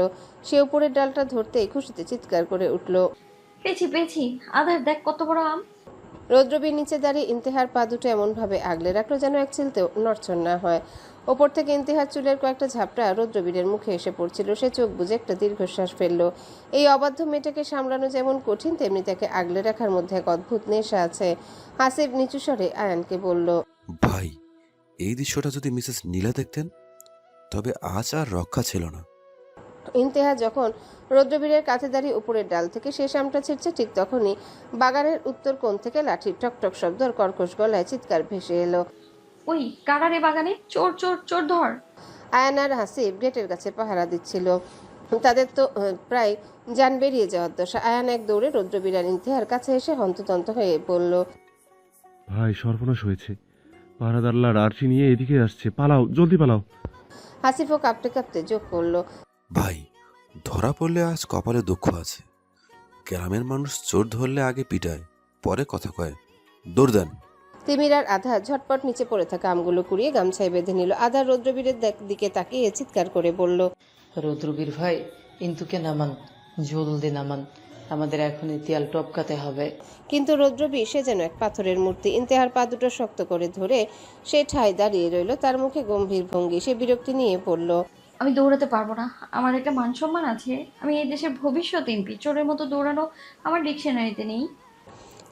সে উপরের ডালটা ধরতেই খুশিতে চিৎকার করে উঠল, পেয়েছি পেয়েছি, আধার দেখ কত বড় আম। রৌদ্রবীর নিচে দাঁড়িয়ে ইন্তেহার পা দুটো এমনভাবে আগলে রাখলো যেন এক চিলতেও নড়চড় না হয়। ওপর থেকে ইন্তেহার চুলের কয়েকটা ঝাপটা রৌদ্রবীরের মুখে এসে পড়ছিল। সে চোখ বুজে একটা দীর্ঘশ্বাস ফেললো। এই অবাধ্য মেয়েটাকে সামলানো যেমন কঠিন, তেমনি তাকে আগলে রাখার মধ্যে এক অদ্ভুত নেশা আছে। হাসিব নিচু স্বরে আয়ানকে বলল, ভাই, এই দৃশ্যটা যদি মিসেস নীলা দেখতেন তবে আজ আর রক্ষা ছিল না। ইন্তেহা যখন রৌদ্রবীরের কাছে দাঁড়িয়ে উপরের ডাল থেকে শেষ আমটা ছিঁড়ছে, ঠিক তখনই বাগানের উত্তর কোণ থেকে লাঠির টকটক শব্দ আর কর্কশ গলায় চিৎকার ভেসে এলো, ওই কারারে বাগানে, চোর চোর চোর ধর। আয়ান আর হাসিব গেটের কাছে পাহারা দিচ্ছিল। তাদের তো প্রায় জান বেরিয়ে যাওয়ার দশা। আয়ান এক দৌড়ে রৌদ্রবীর আর ইন্তেহার কাছে এসে হন্ততন্ত হয়ে বলল, ভাই সর্বনাশ হয়েছে, পাহারাদারলা আরশি নিয়ে এদিকে আসছে, পালাও, জলদি পালাও। হাসিফও কাঁপতে কাঁপতে যোগ করলো। ভাই, ধরা পড়লে আজ কপালে দুঃখ আছে। গ্রামের মানুষ চোর ধরলে আগে পিটায়, পরে কথা কয়। দৌড় দেন। তিমির আর আধা ঝটপট নিচে পড়ে থাকা আমগুলো কুড়িয়ে গামছায় বেঁধে নিল। আধা রৌদ্রবীরের দিকে তাকিয়ে চিৎকার করে বলল, রুদ্রবীর ভাই, ইন্তুকে নামান, জলদি নামান, আমাদের এখনই দেয়াল টপকাতে হবে। কিন্তু রৌদ্রবীর সে যেন এক পাথরের মূর্তি। ইন্তেহার পা দুটো শক্ত করে ধরে সে ঠায় দাঁড়িয়ে রইল, তার মুখে গম্ভীর ভঙ্গি। সে বিরক্তি নিয়ে পড়ল, আমি দৌড়াতে পারবো না, আমার একটা মান সম্মান আছে, আমি এই দেশের ভবিষ্যৎ এমপি, চোরের মতো দৌড়ানো আমার ডিকশনারিতে নেই।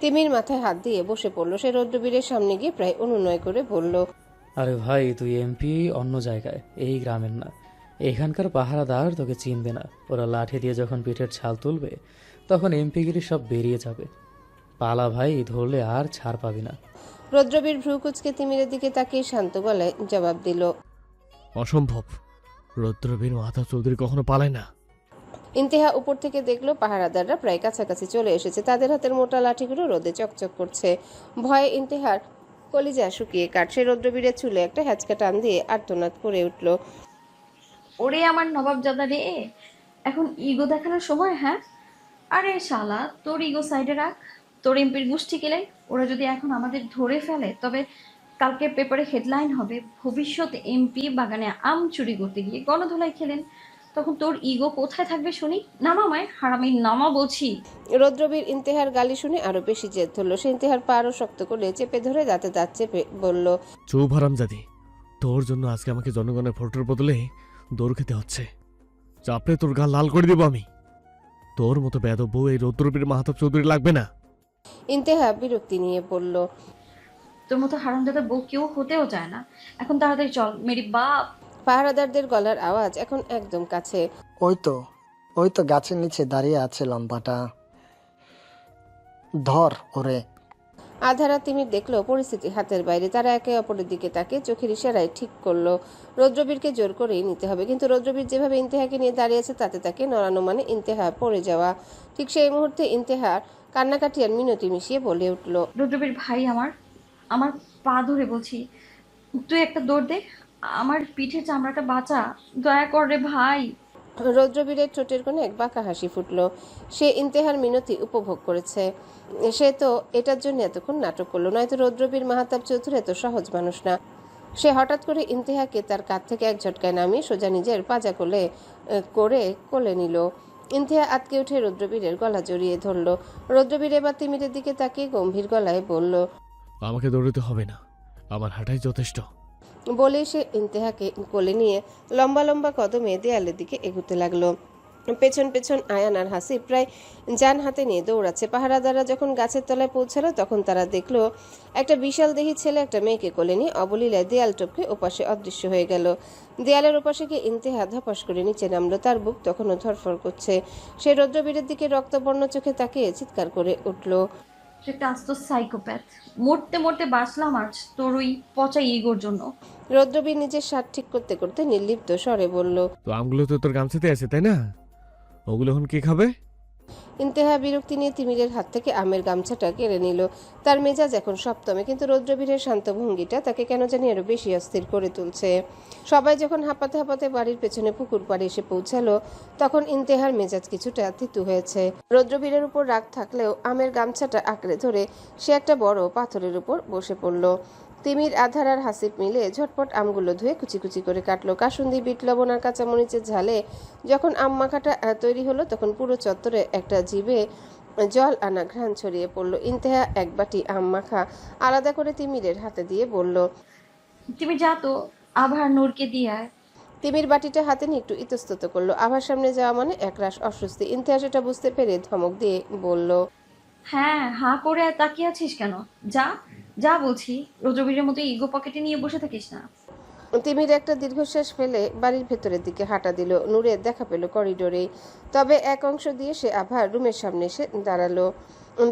তিমির মাথায় হাত দিয়ে বসে পড়ল। সে রৌদ্রবীরের সামনে গিয়ে প্রায় অনুনয় করে বলল, আরে ভাই, তুই এমপি অন্য জায়গায়, এই গ্রামের না। এখানকার পাহারাদার তোকে চিনবে না। ওরা লাঠি দিয়ে যখন পিঠের ছাল তুলবে তখন এমপিগিরি সব বেরিয়ে যাবে। পালা ভাই, ধরলে আর ছাড় পাবি না। রৌদ্রবীর ভ্রু কুচকে তিমিরের দিকে তাকিয়ে শান্ত গলায় জবাব দিল, অসম্ভব, রৌদ্রবীর মাথা চৌধুরী কখনো পালায় না। ইন্তেহা উপর থেকে দেখলো পাহারাদাররা প্রায় কাছাকাছি চলে এসেছে। তাদের হাতের মোটা লাঠিগুলো রোদে চকচক করছে। ভয়ে ইন্তেহার কলিজা শুকিয়ে কাটছে। রৌদ্রবীরের চুলে একটা হ্যাচকা টান দিয়ে আর্তনাদ করে উঠল, ওরে আমার নবাবজাদা রে, এখন ইগো দেখানোর সময়? হ্যাঁ, আরে শালা, তোর ইগো সাইডে রাখ। তোর এমপির গোষ্ঠী কেলাই, ওরা যদি এখন আমাদের ধরে ফেলে তবে কালকে পেপারে হেডলাইন হবে, ভবিষ্যৎ এমপি বাগানে আম চুরি করতে গিয়ে গণধোলাই খেলেন। তখন তোর ইগো কোথায় থাকবে শুনি? নামা মায় হারামি, নামা বলছি। রৌদ্রবীর ইন্তেহার গালি শুনে আরো বেশি জেদ ধরল। সে ইন্তেহার পা আরো শক্ত করে চেপে ধরে দাঁতে দাঁত চেপে বলল, চুপ হারামজাদি, তোর জন্য আজকে আমাকে জনগণের ভোটের বদলে দৌড় খেতে হচ্ছে। চাপড়ে তোর গা লাল করে দেবো আমি। তোর মতো বেয়াদব বউ এই রৌদ্রবীর মাহাতাব চৌধুরী লাগবে না। ইন্তেহা বিরক্তি নিয়ে বলল, তোর মতো হারামজাদা বউ কেউ হতেও চায় না। এখন তাড়াতাড়ি চল মেরি বাপ। পাহারাদারদের গলার আওয়াজ এখন একদম কাছে। ওই তো গাছের নিচে দাঁড়িয়ে আছে লম্বাটা, ধর ওরে। আধারা তিমির দেখলো পরিস্থিতি হাতের বাইরে। তারা একে অপরের দিকে তাকে চোখের ইশারায় ঠিক করলো রৌদ্রবীরকে জোর করেই নিতে হবে। কিন্তু রৌদ্রবীর যেভাবে ইন্তেহাকে নিয়ে দাঁড়িয়েছে তাতে তাকে নড়ানো মানে ইন্তেহা পড়ে যাওয়া। ঠিক সেই মুহূর্তে ইন্তেহার কান্নাকাটি আর মিনতি মিশিয়ে বলে উঠল, রুদ্রবীর ভাই, আমার পা ধরে বলছি, তুই একটা দৌড় দে, আমার পিঠের চামড়াটা বাঁচা, দয়া কর রে ভাই। রৌদ্রবীরের ঠোঁটের কোণে এক বাঁকা হাসি ফুটল। সে ইন্তেহার মিনতি উপভোগ করেছে। সে তো এটার জন্য এতক্ষণ নাটক করলো, নয়তো রৌদ্রবীর মাহাতাব চৌধুরী এত সহজ মানুষ না। সে হঠাৎ করে ইন্তেহাকে তার কাঁধ থেকে এক ঝটকায় নামিয়ে সোজা নিজের পাজা কোলে নিল। ইন্তেহা আটকে উঠে রৌদ্রবীরের গলা জড়িয়ে ধরল। রৌদ্রবীর এবার তিমিরের দিকে তাকিয়ে গম্ভীর গলায় বলল, আমাকে দৌড়তে হবে না, আমার হাঁটাই যথেষ্ট। বলে সে ইন্তেহাকে কোলে নিয়ে লম্বা লম্বা কদমে দেয়ালের দিকে এগুতে লাগলো। পেছন পেছন আয়ান আর হাসিব প্রায় যান হাতে নিয়ে দৌড়াচ্ছে। পাহারাদাররা যখন গাছের তলায় পৌঁছালো তখন তারা দেখলো একটা বিশাল দেহী ছেলে একটা মেয়েকে কোলে নিয়ে অবলীলায় দেয়াল টপকে ওপাশে অদৃশ্য হয়ে গেল। দেয়ালের ওপাশে গিয়ে ইন্তেহা ধপাস করে নিচে নামলো। তার বুক তখনও ধরফর করছে। সে রৌদ্রবীরের দিকে রক্তবর্ণ চোখে তাকিয়ে চিৎকার করে উঠল, তুই একটা আস্ত সাইকোপ্যাথ, মরতে মরতে বাঁচলাম আজ তোর ওই পচা ইগোর জন্য। রৌদ্রবীর নিজের স্বাদ ঠিক করতে করতে নির্লিপ্ত স্বরে বলল, তো আমগুলো তো তোর গামছাতে আছে তাই না? ওগুলো এখন কে খাবে? ইন্তেহা বিরক্তি নিয়ে তিমিরের হাত থেকে আমের গামছাটা কেড়ে নিল। তার মেজাজ এখন সপ্তমে, কিন্তু রৌদ্রবীরের শান্ত ভঙ্গিটা তাকে কেন জানি আরো বেশি অস্থির করে তুলছে। সবাই যখন হাঁপাতে হাঁপাতে বাড়ির পেছনে পুকুর পাড়ে এসে পৌঁছালো তখন ইন্তেহার মেজাজ কিছুটা তিতু হয়েছে। রৌদ্রবীরের উপর রাগ থাকলেও আমের গামছাটা আঁকড়ে ধরে সে একটা বড় পাথরের উপর বসে পড়ল। তিমির, আধার আর হাসিব মিলে ঝটপট আমগুলো ধুয়ে কুচি কুচি করে কাটলো। কাসুন্দি, বিট লবণ আর কাঁচামরিচের ঝালে যখন আম মাখাটা তৈরি হলো তখন পুরো চত্বরে একটা জিভে জল আনা ঘ্রাণ ছড়িয়ে পড়ল। ইন্তেহা এক বাটি আম মাখা আলাদা করে তিমিরের হাতে দিয়ে বলল, তুমি যা তো, আবার নূরকে দিয়ে আয়। তিমির বাটিটা হাতে নিয়ে একটু ইতস্তত করলো। আভার সামনে যাওয়া মানে একরাশ অস্বস্তি। ইন্তেহা সেটা বুঝতে পেরে ধমক দিয়ে বলল, হ্যাঁ, হাঁ করে তাকিয়ে আছিস কেন? যা যা বলছি, রৌদ্রবীরের মতো ইগো পকেটে নিয়ে বসে থাকিস না। তিমির একটা দীর্ঘশ্বাস ফেলে বাড়ির ভেতরের দিকে হাঁটা দিল। নূরের দেখা পেল করিডোরেই। তবে এক অংশ দিয়ে সে আভার রুমের সামনে এসে দাঁড়ালো।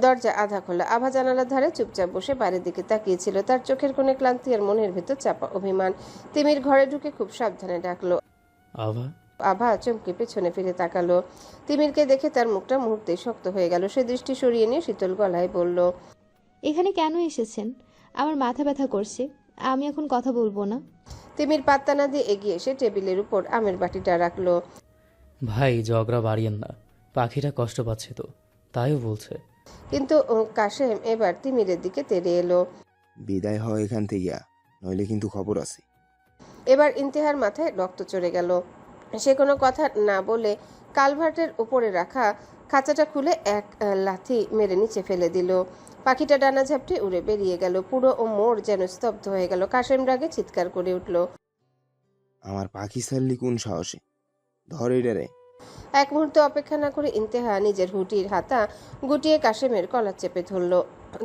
দরজা আধা খোলা। আভা জানালার ধারে চুপচাপ বসে বাইরের দিকে তাকিয়েছিল। তার চোখের কোণে ক্লান্তি আর মনের ভেতর চাপা অভিমান। তিমির ঘরে ঢুকে খুব সাবধানে ডাকলো, আভা। আভা চমকে পেছনে ফিরে তাকালো। তিমিরকে দেখে তার মুখটা মুহূর্তেই শক্ত হয়ে গেল। সে দৃষ্টি সরিয়ে নিয়ে শীতল গলায় বলল, এখানে কেন এসেছেন? আমার মাথা ব্যথা করছে, আমি এখন কথা বলবো না। তিমির পাত্তা না দিয়ে এগিয়ে এসে টেবিলের উপর আমের বাটিটা রাখলো। ভাই ঝগড়া বাড়িয়েন না, পাখিটা কষ্ট পাচ্ছে তো, তাইও বলছে। কিন্তু কাশেম এবার তিমিরের দিকে তেড়ে এলো। বিদায় হয় এখান থেকে, নইলে কিন্তু খবর আছে। এবার ইন্তেহার মাথায় রক্ত চড়ে গেল। সে কোনো কথা না বলে কালভার্টের উপরে রাখা খাঁচাটা খুলে এক লাথি মেরে নিচে ফেলে দিল। পাখিটা ডানা ঝাপটে উড়ে বেরিয়ে গেল। পুরো মোড় যেন স্তব্ধ হয়ে গেল। কাশেম রাগে চিৎকার করে উঠল। আমার পাখি ছাড়লি কোন সাহসে? ধর এটারে। এক মুহূর্ত অপেক্ষা না করে ইন্তেহা নিজের হুটির হাতা গুটিয়ে কাশেমের কলার চেপে ধরল।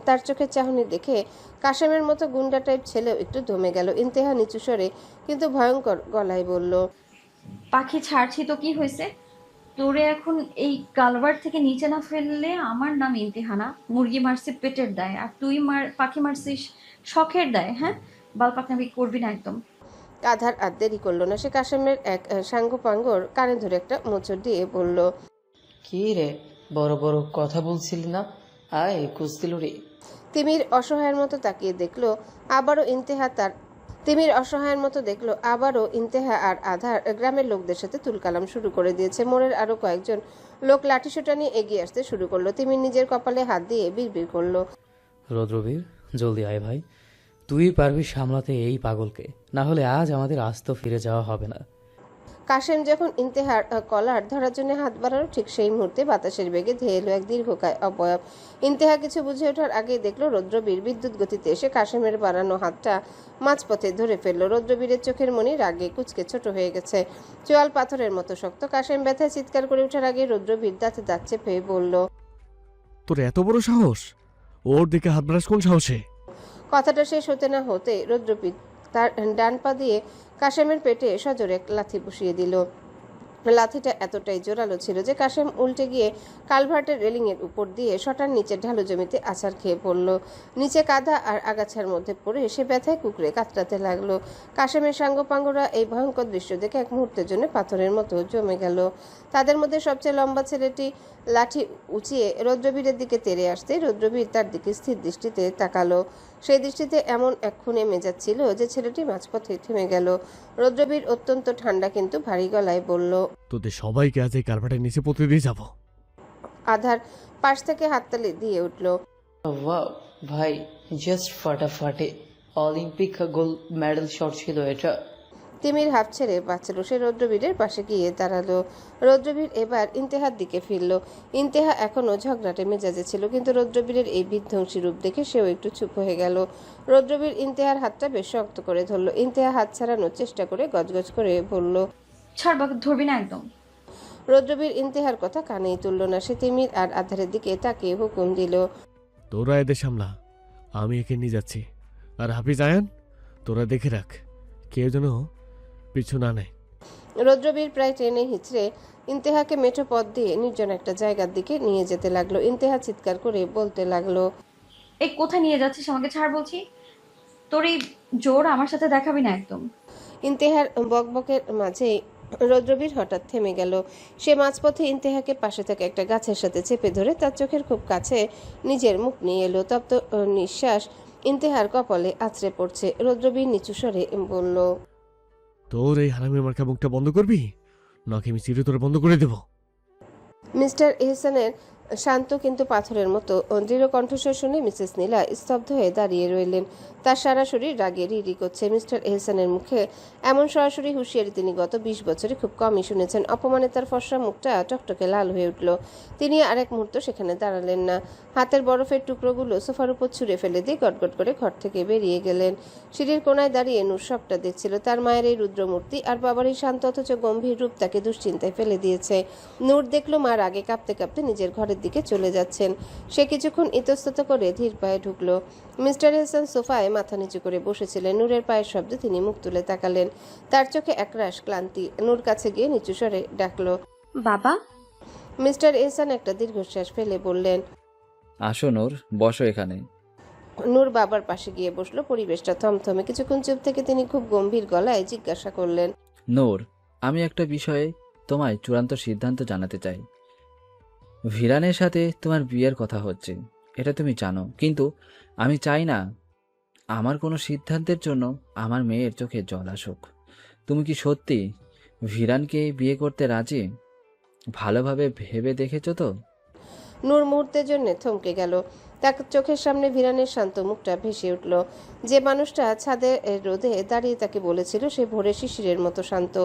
তার চোখের চাহনি দেখে কাশেমের মতো গুন্ডা টাইপ ছেলেও একটু দমে গেল। ইন্তেহা নিচু স্বরে কিন্তু ভয়ঙ্কর গলায় বলল, পাখি ছাড়ছি তো কি হয়েছে? তোরে এখন এই কালভার্ট থেকে নিচে না ফেললে আমার নাম ইমতিহানা। মুরগি মারছি পেটের দায়, আর তুই পাখি মারছিস শখের দায়। হ্যাঁ, বালপাকনামি করবি না একদম। আধার আর দেরি করলো না। সে কাশেমের এক সাঙ্গপাঙ্গর কানে ধরে একটা মোচড় দিয়ে বলল, কি রে, বড় বড় কথা বলছিলি না? আয় কুস্তিল রে। তিমির অসহায়ের মতো তাকিয়ে দেখলো আবারও ইন্তেহা আর আধার গ্রামের লোকদের সাথে তুলকালাম শুরু করে দিয়েছে। মোড়ের আরো কয়েকজন লোক লাঠিসোঁটা নিয়ে এগিয়ে আসতে শুরু করলো। তিমির নিজের কপালে হাত দিয়ে বিড়বিড় করলো, রৌদ্রবীর, জলদি আয় ভাই, তুই পারবি সামলাতে এই পাগলকে, না হলে আজ আমাদের আস্ত ফিরে যাওয়া হবে না। কাশেম যখন ইন্তেহার কলার ধরার জন্য হাত বাড়ালো, ঠিক সেই মুহূর্তে বাতাসের বেগে ধেয়ে এলো এক দীর্ঘকায় অবয়ব। ইন্তেহা কিছু বুঝে ওঠার আগেই দেখলো রৌদ্রবীর বিদ্যুৎ গতিতে এসে কাশেমের বাড়ানো হাতটা মাঝপথে ধরে ফেললো। রৌদ্রবীরের চোখের মনি রাগে কুচকে ছোট হয়ে গেছে, চোয়াল পাথরের মতো শক্ত। কাশেম ব্যথায় চিৎকার করে ওঠার আগে রৌদ্রবীর দাঁতে দাঁত চেপে বলল, তোর এত বড় সাহস? ওর দিকে হাত বাড়াস কোন সাহসে? কথাটা শেষ হতে না হতে রৌদ্রবীর তার ডান পা দিয়ে কাশেমের পেটে সজোরে এক লাথি বসিয়ে দিল। লাথিটা এতটাই জোরালো ছিল যে কাশেম উল্টে গিয়ে কালভার্টের রেলিংয়ের উপর দিয়ে শটার নিচে ঢালু জমিতে আছাড় খেয়ে পড়ল। নিচে কাদা আর আগাছার মধ্যে পড়ে সে ব্যথায় কুকড়ে কাতরাতে লাগলো। কাশেমের সাঙ্গপাঙ্গরা এই ভয়ঙ্কর দৃশ্য দেখে এক মুহূর্তের জন্য পাথরের মতো জমে গেল। তাদের মধ্যে সবচেয়ে লম্বা ছেলেটি লাঠি উঁচিয়ে রৌদ্রবীরের দিকে তেড়ে আসতে রৌদ্রবীর তার দিকে স্থির দৃষ্টিতে তাকালো। সেই দৃষ্টিতে এমন এক খুনে মেজাজ ছিল যে ছেলেটি মাঝপথে থেমে গেল। রৌদ্রবীর অত্যন্ত ঠান্ডা কিন্তু ভারী গলায় বলল, তোদের সবাইকে আজ এই কার্পেটের নিচে পুঁতে দিয়ে যাবো। আধার পাশ থেকে হাততালি দিয়ে উঠল, ওয়াও ভাই, জাস্ট ফাটাফাটি। অলিম্পিক গোল্ড মেডেল শট ছিল এটা। তিমির হাফ ছেড়ে বাঁচল। সে রৌদ্রবীরের পাশে গিয়ে দাঁড়ালো। রৌদ্রবীর এবার ইন্তেহার দিকে ফিরল। ইন্তেহা এখনও ঝগড়াটে মেজাজে ছিল, কিন্তু রৌদ্রবীরের এই বিধ্বংসী রূপ দেখে সেও একটু চুপ হয়ে গেল। রৌদ্রবীর ইন্তেহার হাতটা বেশ শক্ত করে ধরল। ইন্তেহা হাত ছাড়ানোর চেষ্টা করে গজগজ করে বলল, ছাড়, ধরবি না একদম। রৌদ্রবীর ইন্তেহার কথা কানেই তুলল না। সে তিমির আর আধারের দিকে তাকিয়ে হুকুম দিল, তোরা এদের সামলা, আমি একে নিয়ে যাচ্ছি। আর হাফিজ আয়ান, তোরা দেখে রাখ কেউ যেন পিছু না নেয়। রৌদ্রবীর প্রায় টেনে হিচড়ে ইন্তেহাকে মেঠো পথ দিয়ে নির্জন একটা জায়গার দিকে নিয়ে যেতে লাগলো। ইন্তেহা চিৎকার করে বলতে লাগলো, এই কোথায় নিয়ে যাচ্ছিস? আমাকে ছাড় বলছি। তোর এই জোর আমার সাথে দেখাবি না একদম। ইন্তেহার বকবকের মাঝেই রৌদ্রবীর হঠাৎ থেমে গেল। সে মাঝপথে ইন্তেহাকে পাশে থাকা একটা গাছের সাথে চেপে ধরে তার চোখের খুব কাছে নিজের মুখ নিয়ে এলো। তপ্ত নিঃশ্বাস ইন্তেহার কপালে আছড়ে পড়ছে। রৌদ্রবীর নিচু স্বরে বলল, তোর এই হারামির মার্কা মুখটা বন্ধ করবি, নাকি আমি চিরতরে বন্ধ করে দেব? মিস্টার এহসানের শান্ত কিন্তু পাথরের মতো দৃঢ় কণ্ঠস্বর শুনে মিসেস নীলা স্তব্ধ হয়ে দাঁড়িয়ে রইলেন। তার সারা শরীর রাগে রিরি করছে। মিস্টার এহসানের মুখে এমন সরাসরি হুঁশিয়ারি তিনি গত 20 বছরে খুব কমই শুনেছেন। অপমানে তার ফর্সা মুখটা টকটকে লাল হয়ে উঠল। তিনি আরেক মুহূর্ত সেখানে দাঁড়ালেন না। হাতের বরফের টুকরোগুলো সোফার উপর ছুঁড়ে ফেলে দিয়ে গটগট করে ঘর থেকে বেরিয়ে গেলেন। সিঁড়ির কোনায় দাঁড়িয়ে নূর সবটা দেখছিল। তার মায়ের এই রুদ্রমূর্তি আর বাবার এই শান্ত অথচ গম্ভীর রূপ তাকে দুশ্চিন্তায় ফেলে দিয়েছে। নূর দেখল মা রাগে কাঁপতে কাঁপতে নিজের ঘরের দিকে চলে যাচ্ছেন। সে কিছুক্ষণ ইতস্তত করে ধীর পায়ে ঢুকলো। মিস্টার এহসান সোফায় মাথা নিচু করে বসেছিলেন। নূরের পায়ের শব্দে তিনি মুখ তুলে তাকালেন। তার চোখে একরাশ ক্লান্তি। নূর কাছে গিয়ে নিচু স্বরে ডাকলো, বাবা। মিস্টার এহসান একটা দীর্ঘশ্বাস ফেলে বললেন, আসো নূর, বসো এখানে। নূর বাবার পাশে গিয়ে বসলো। পরিবেশটা থমথমে। কিছুক্ষণ চুপ থেকে তিনি খুব গম্ভীর গলায় জিজ্ঞাসা করলেন, নূর, আমি একটা বিষয়ে তোমায় চূড়ান্ত সিদ্ধান্ত জানাতে চাই। ভিরানের সাথে তোমার বিয়ের কথা হচ্ছে, এটা তুমি জানো, কিন্তু আমি চাই না আমার কোনো সিদ্ধান্তের জন্য আমার মেয়ের চোখে জল আসুক। তুমি কি সত্যি ভিরানকে বিয়ে করতে রাজি? ভালোভাবে ভেবে দেখেছো তো? নূর মুহূর্তের জন্য থমকে গেল। তার চোখের সামনে ভিরানের শান্ত মুখটা ভেসে উঠল। যে মানুষটা ছাদে রোদে দাঁড়িয়ে তাকে বলেছিল সে ভোরে শিশিরের মতো শান্ত।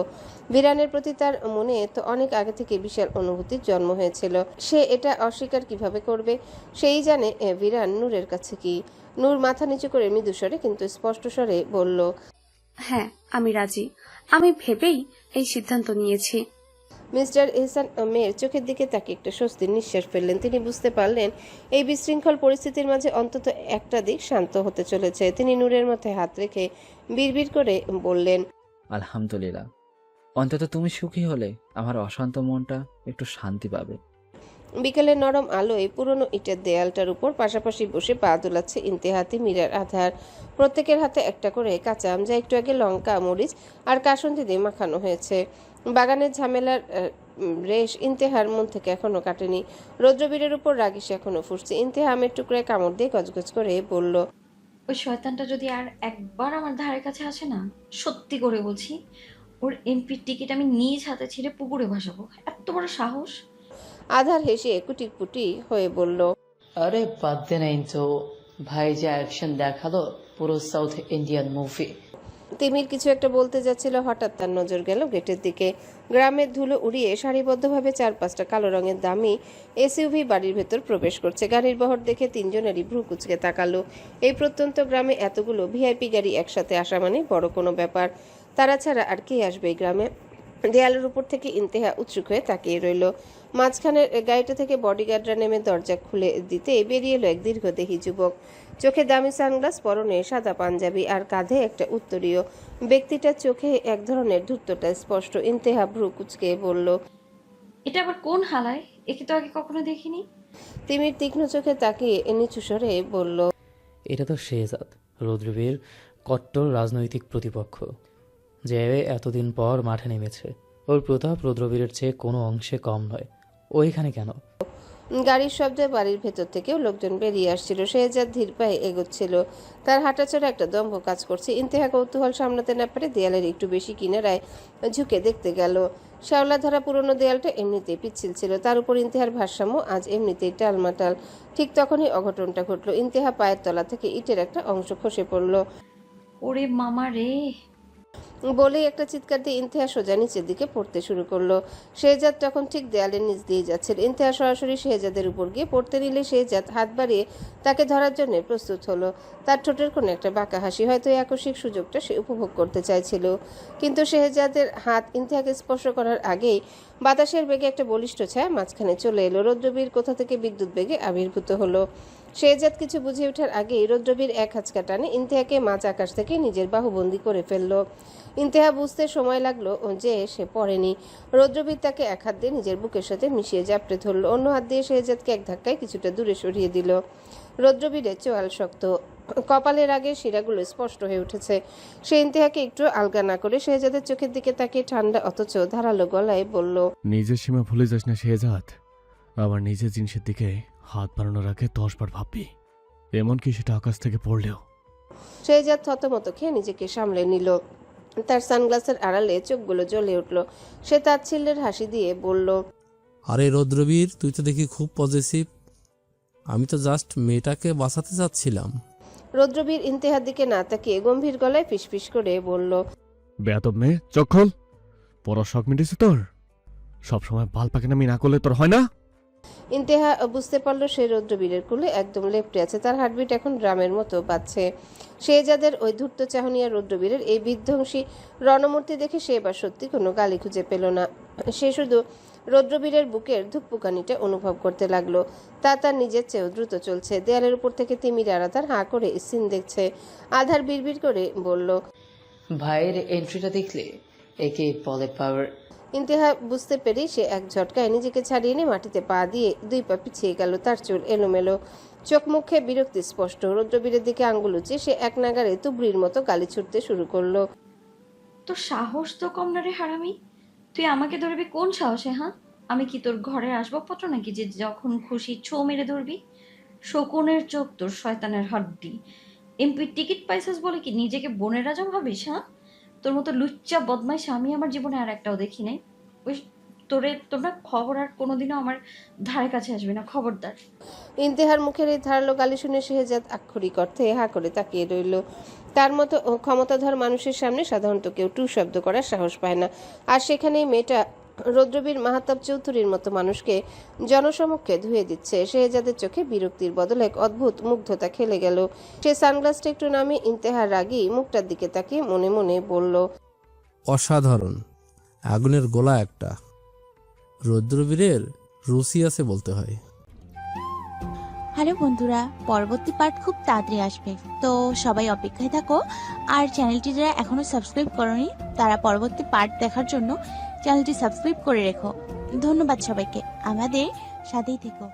ভিরানের প্রতি তার মনে তো অনেক আগে থেকে বিশাল অনুভূতির জন্ম হয়েছিল। সে এটা অস্বীকার কিভাবে করবে? সেই জানে ভিরান নূরের কাছে কি। নূর মাথা নিচু করে মৃদুস্বরে কিন্তু স্পষ্ট স্বরে বলল, হ্যাঁ, আমি রাজি। আমি ভেবেই এই সিদ্ধান্ত নিয়েছি। মিস্টার এহসান মেয়ের চোখের দিকে তাকে একটা স্বস্তির নিঃশ্বাস ফেললেন। তিনি বুঝতে পারলেন এই বিশৃঙ্খল পরিস্থিতির মাঝে অন্তত একটা দিক শান্ত হতে চলেছে। তিনি নূরের মাথায় হাত রেখে বিড়বিড় করে বললেন, আলহামদুলিল্লাহ। অন্তত তুমি সুখী হলে আমার অশান্ত মনটা একটু শান্তি পাবে। বিকেলের নরম আলোয় পুরনো ইটের দেয়ালটার উপর পাশাপাশি বসে পা দোলাচ্ছে ইন্তেহা, তিমির, আধার। প্রত্যেকের হাতে একটা করে কাঁচা আম, যা একটু আগে লঙ্কা, মরিচ আর কাসুন্দি দিয়ে মাখানো হয়েছে। বাগানের ঝামেলার রেশ ইন্তেহার মন থেকে এখনো কাটেনি। রৌদ্রবীরের উপর রাগি সে এখনো ফুটছে। ইন্তেহা আমের টুকরায় কামড় দিয়ে গজগজ করে বলল, ওই শয়তানটা যদি আর একবার আমার ধারে কাছে আসে না, সত্যি করে বলছি, ওর এমপির টিকিট আমি নিজ হাতে ছিঁড়ে পুকুরে ভাসাবো। এত বড় সাহস! আধার হেসে কুটিপুটি হয়ে বলল, আরে বাদ দে না ইন্টু, ভাই যা অ্যাকশন দেখালো, পুরো সাউথ ইন্ডিয়ান মুভি। তিমির কিছু একটা বলতে যাচ্ছিল, হঠাৎ তার নজর গেল গেটের দিকে। গ্রামের ধুলো উড়িয়ে সারিবদ্ধভাবে 4-5টা কালো রঙের দামি এসইউভি বাড়ির ভেতর প্রবেশ করছে। গাড়ির বহর দেখে তিনজনেরই ভ্রু কুচকে তাকালো। এই প্রত্যন্ত গ্রামে এতগুলো ভিআইপি গাড়ি একসাথে আসা মানে বড় কোনো ব্যাপার। তারা ছাড়া আর কে আসবে এই গ্রামে? দেয়ালের উপর থেকে ইন্তেহা উৎসুক হয়ে তাকিয়ে রইল। মাঝখানের গাড়িটা থেকে বডিগার্ডরা নেমে দরজা খুলে দিতে বেরিয়ে এলো এক দীর্ঘদেহী যুবক। চোখে দামি সানগ্লাস, পরনে সাদা পাঞ্জাবি আর কাঁধে একটা উত্তরীয়। ব্যক্তিটার চোখে এক ধরনের ধূর্ততা স্পষ্ট। ইন্তেহা ভ্রু কুচকে বলল, এটা আবার কোন হালায়? একে তো আগে কখনো দেখিনি। তিমির তীক্ষ্ণ চোখে তাকিয়ে নিচু স্বরে বলল, এটা তো শেহজাদ, রৌদ্রবীর কট্টর রাজনৈতিক প্রতিপক্ষ, যে এতদিন পর মাঠে নেমেছে। ওর প্রতাপ রৌদ্রবীরের চেয়ে কোনো অংশে কম নয়। ও এখানে কেন? গাড়ির শব্দে বাড়ির ভেতর থেকেও লোকজন বেরিয়ে আসছিল। শেহজাদ ধীর পায়ে এগোচ্ছিল। তার হাঁটাচলা একটা দম্ভ কাজ করছে। ইন্তেহা কৌতূহল সামলাতে না পারে দেয়ালের একটু বেশি কিনারায় ঝুঁকে দেখতে গেল। শ্যাওলা ধরা পুরনো দেয়ালটা এমনিতেই পিচ্ছিল ছিল, তার উপর ইন্তেহার ভারসাম্য আজ এমনিতেই টালমাটাল। ঠিক তখনই অঘটনটা ঘটল। ইন্তেহা পায়ের তলা থেকে ইটের একটা অংশ খসে পড়ল। ওরে মামা রে! বলেই একটা চিৎকার দিয়ে ইন্তেহা সোজা নিচের দিকে পড়তে শুরু করলো। শেহজাদ তখন ঠিক দেয়ালের নিচ দিয়ে যাচ্ছিল। ইন্তেহা সরাসরি শেহজাদের উপর গিয়ে পড়তে নিলে শেহজাদ হাত বাড়িয়ে তাকে ধরার জন্য প্রস্তুত হলো। তার ঠোঁটের কোনো একটা বাঁকা হাসি, হয়তো এই আকস্মিক সুযোগটা সে উপভোগ করতে চাইছিল। কিন্তু শেহজাদের হাত ইন্তেহাকে স্পর্শ করার আগেই বাতাসের বেগে একটা বলিষ্ঠ ছায়া মাঝখানে চলে এলো। রৌদ্রবীর কোথা থেকে বিদ্যুৎ বেগে আবির্ভূত হলো। শেহজাদ কিছু বুঝে ওঠার আগেই রৌদ্রবীর এক হাঁচকা টানে ইন্তেহাকে মাঝ আকাশ থেকে নিজের বাহুবন্দি করে ফেললো। ইন্তেহা বুঝতে সময় লাগলো যে সে পড়েনি। রৌদ্রবীর তাকে এক হাত দিয়ে নিজের বুকের সাথে মিশিয়ে জাপটে ধরলো, অন্য হাত দিয়ে শেহজাদকে এক ধাক্কায় কিছুটা দূরে সরিয়ে দিল। রৌদ্রবীরের চোয়াল শক্ত, কপালের আগে শিরাগুলো স্পষ্ট হয়ে উঠেছে। সে ইন্তেহাকে একটু আলগা না করে শেহজাদের চোখের দিকে তাকিয়ে ঠান্ডা অথচ ধারালো গলায় বলল, নিজের সীমা ভুলে যাস না শেহজাদ। আবার নিজের জিনিসের দিকে হাত বাড়ানোর আগে 10 বার ভাববি, এমনকি সেটা আকাশ থেকে পড়লেও। শেহজাদ থতমত খেয়ে নিজেকে সামলে নিল। তার সানগ্লাসের আড়ালে চোখগুলো জ্বলে উঠল। সে তাচ্ছিল্যের হাসি দিয়ে বলল, আরে রৌদ্রবীর, তুই তো দেখি খুব পজিটিভ। আমি তো জাস্ট মেয়েটাকে বাঁচাতে চাচ্ছিলাম। রৌদ্রবীর ইন্তেহার দিকে না তাকিয়ে গম্ভীর গলায় ফিসফিস করে বলল, বেয়াদব মেয়ে, চোখ খোল। পড়ার শখ মিটেছে তোর? সবসময় বাল পাকিনামি না করলে তোর হয় না? ইন্তেহা বুঝতে পারল সে রৌদ্রবীরের কোলে একদম লেপ্টে আছে। তার হার্টবিট এখন ড্রামের মতো বাজছে। শেহজাদের ওই ধূর্ত চাহনিয়া রৌদ্রবীরের এই বিধ্বংসী রণমূর্তি দেখে সে এবার সত্যি কোনো গালি খুঁজে পেল না। সে শুধু রৌদ্রবীরের বুকের ধুকপুকানিটা অনুভব করতে লাগলো। তার নিজের চেয়েও দ্রুত চলছে। দেয়ালের উপর থেকে তিমির আর আধার হাঁ করে সিন দেখছে। আধার বিড়বিড় করে বলল, ভাইয়ের এন্ট্রিটা দেখলে? একে বলে পাওয়ার। ইন্তেহা বুঝতে পেরেই সে এক ঝটকায় নিজেকে ছাড়িয়ে নিয়ে মাটিতে পা দিয়ে 2 পা পিছিয়ে গেল। তার চুল এলোমেলো, চোখ মুখে বিরক্তি স্পষ্ট। রৌদ্রবীরের দিকে আঙ্গুল উঁচিয়ে সে এক নাগারে তুবড়ির মতো গালি ছুটতে শুরু করলো। তো সাহস তো কম না রে হারামি! তুই আমাকে ধরবি কোন সাহসে? হ্যাঁ, আমি কি তোর ঘরের আসবাবপত্র নাকি যে যখন খুশি ছো মেরে ধরবি? শকুনের চোখ তোর শয়তানের হাড্ডি। এমপির টিকিট পাইছিস বলে কি নিজেকে বনের রাজা ভাবিস? হ্যাঁ, তোর মতো লুচ্চা বদমাইশ আমি আমার জীবনে আর একটাও দেখি নাই। ওই তোমরা খবর আর কোনোদিনও আমার ধারে কাছে আসবে না, খবরদার। ইন্তেহার মুখের এই ধারালো গালি শুনে শেহজাদ আক্ষরিক অর্থে হা করে তাকিয়ে রইল। তার মতো ক্ষমতাধর মানুষের সামনে সাধারণত কেউ টু শব্দ করার সাহস পায় না, আর সেখানেই মেয়েটা রৌদ্রবীর মাহাতাব চৌধুরীর মতো মানুষকে জনসমক্ষে ধুয়ে দিচ্ছে। শেহজাদের চোখে বিরক্তির বদলে এক অদ্ভুত মুগ্ধতা খেলে গেল। সে সানগ্লাসটা একটু নামিয়ে ইন্তেহার রাগী মুখটার দিকে তাকিয়ে মনে মনে বলল, অসাধারণ, আগুনের গোলা একটা। রৌদ্রবীরের রুচি আছে বলতে হয়। হ্যালো বন্ধুরা, পরবর্তী পার্ট খুব তাড়াতাড়ি আসবে, তো সবাই অপেক্ষায় থাকো। আর চ্যানেলটি যারা এখনো সাবস্ক্রাইব করনি তারা পরবর্তী পার্ট দেখার জন্য চ্যানেলটি সাবস্ক্রাইব করে রেখো। ধন্যবাদ সবাইকে, আমাদের সাথেই থেকো।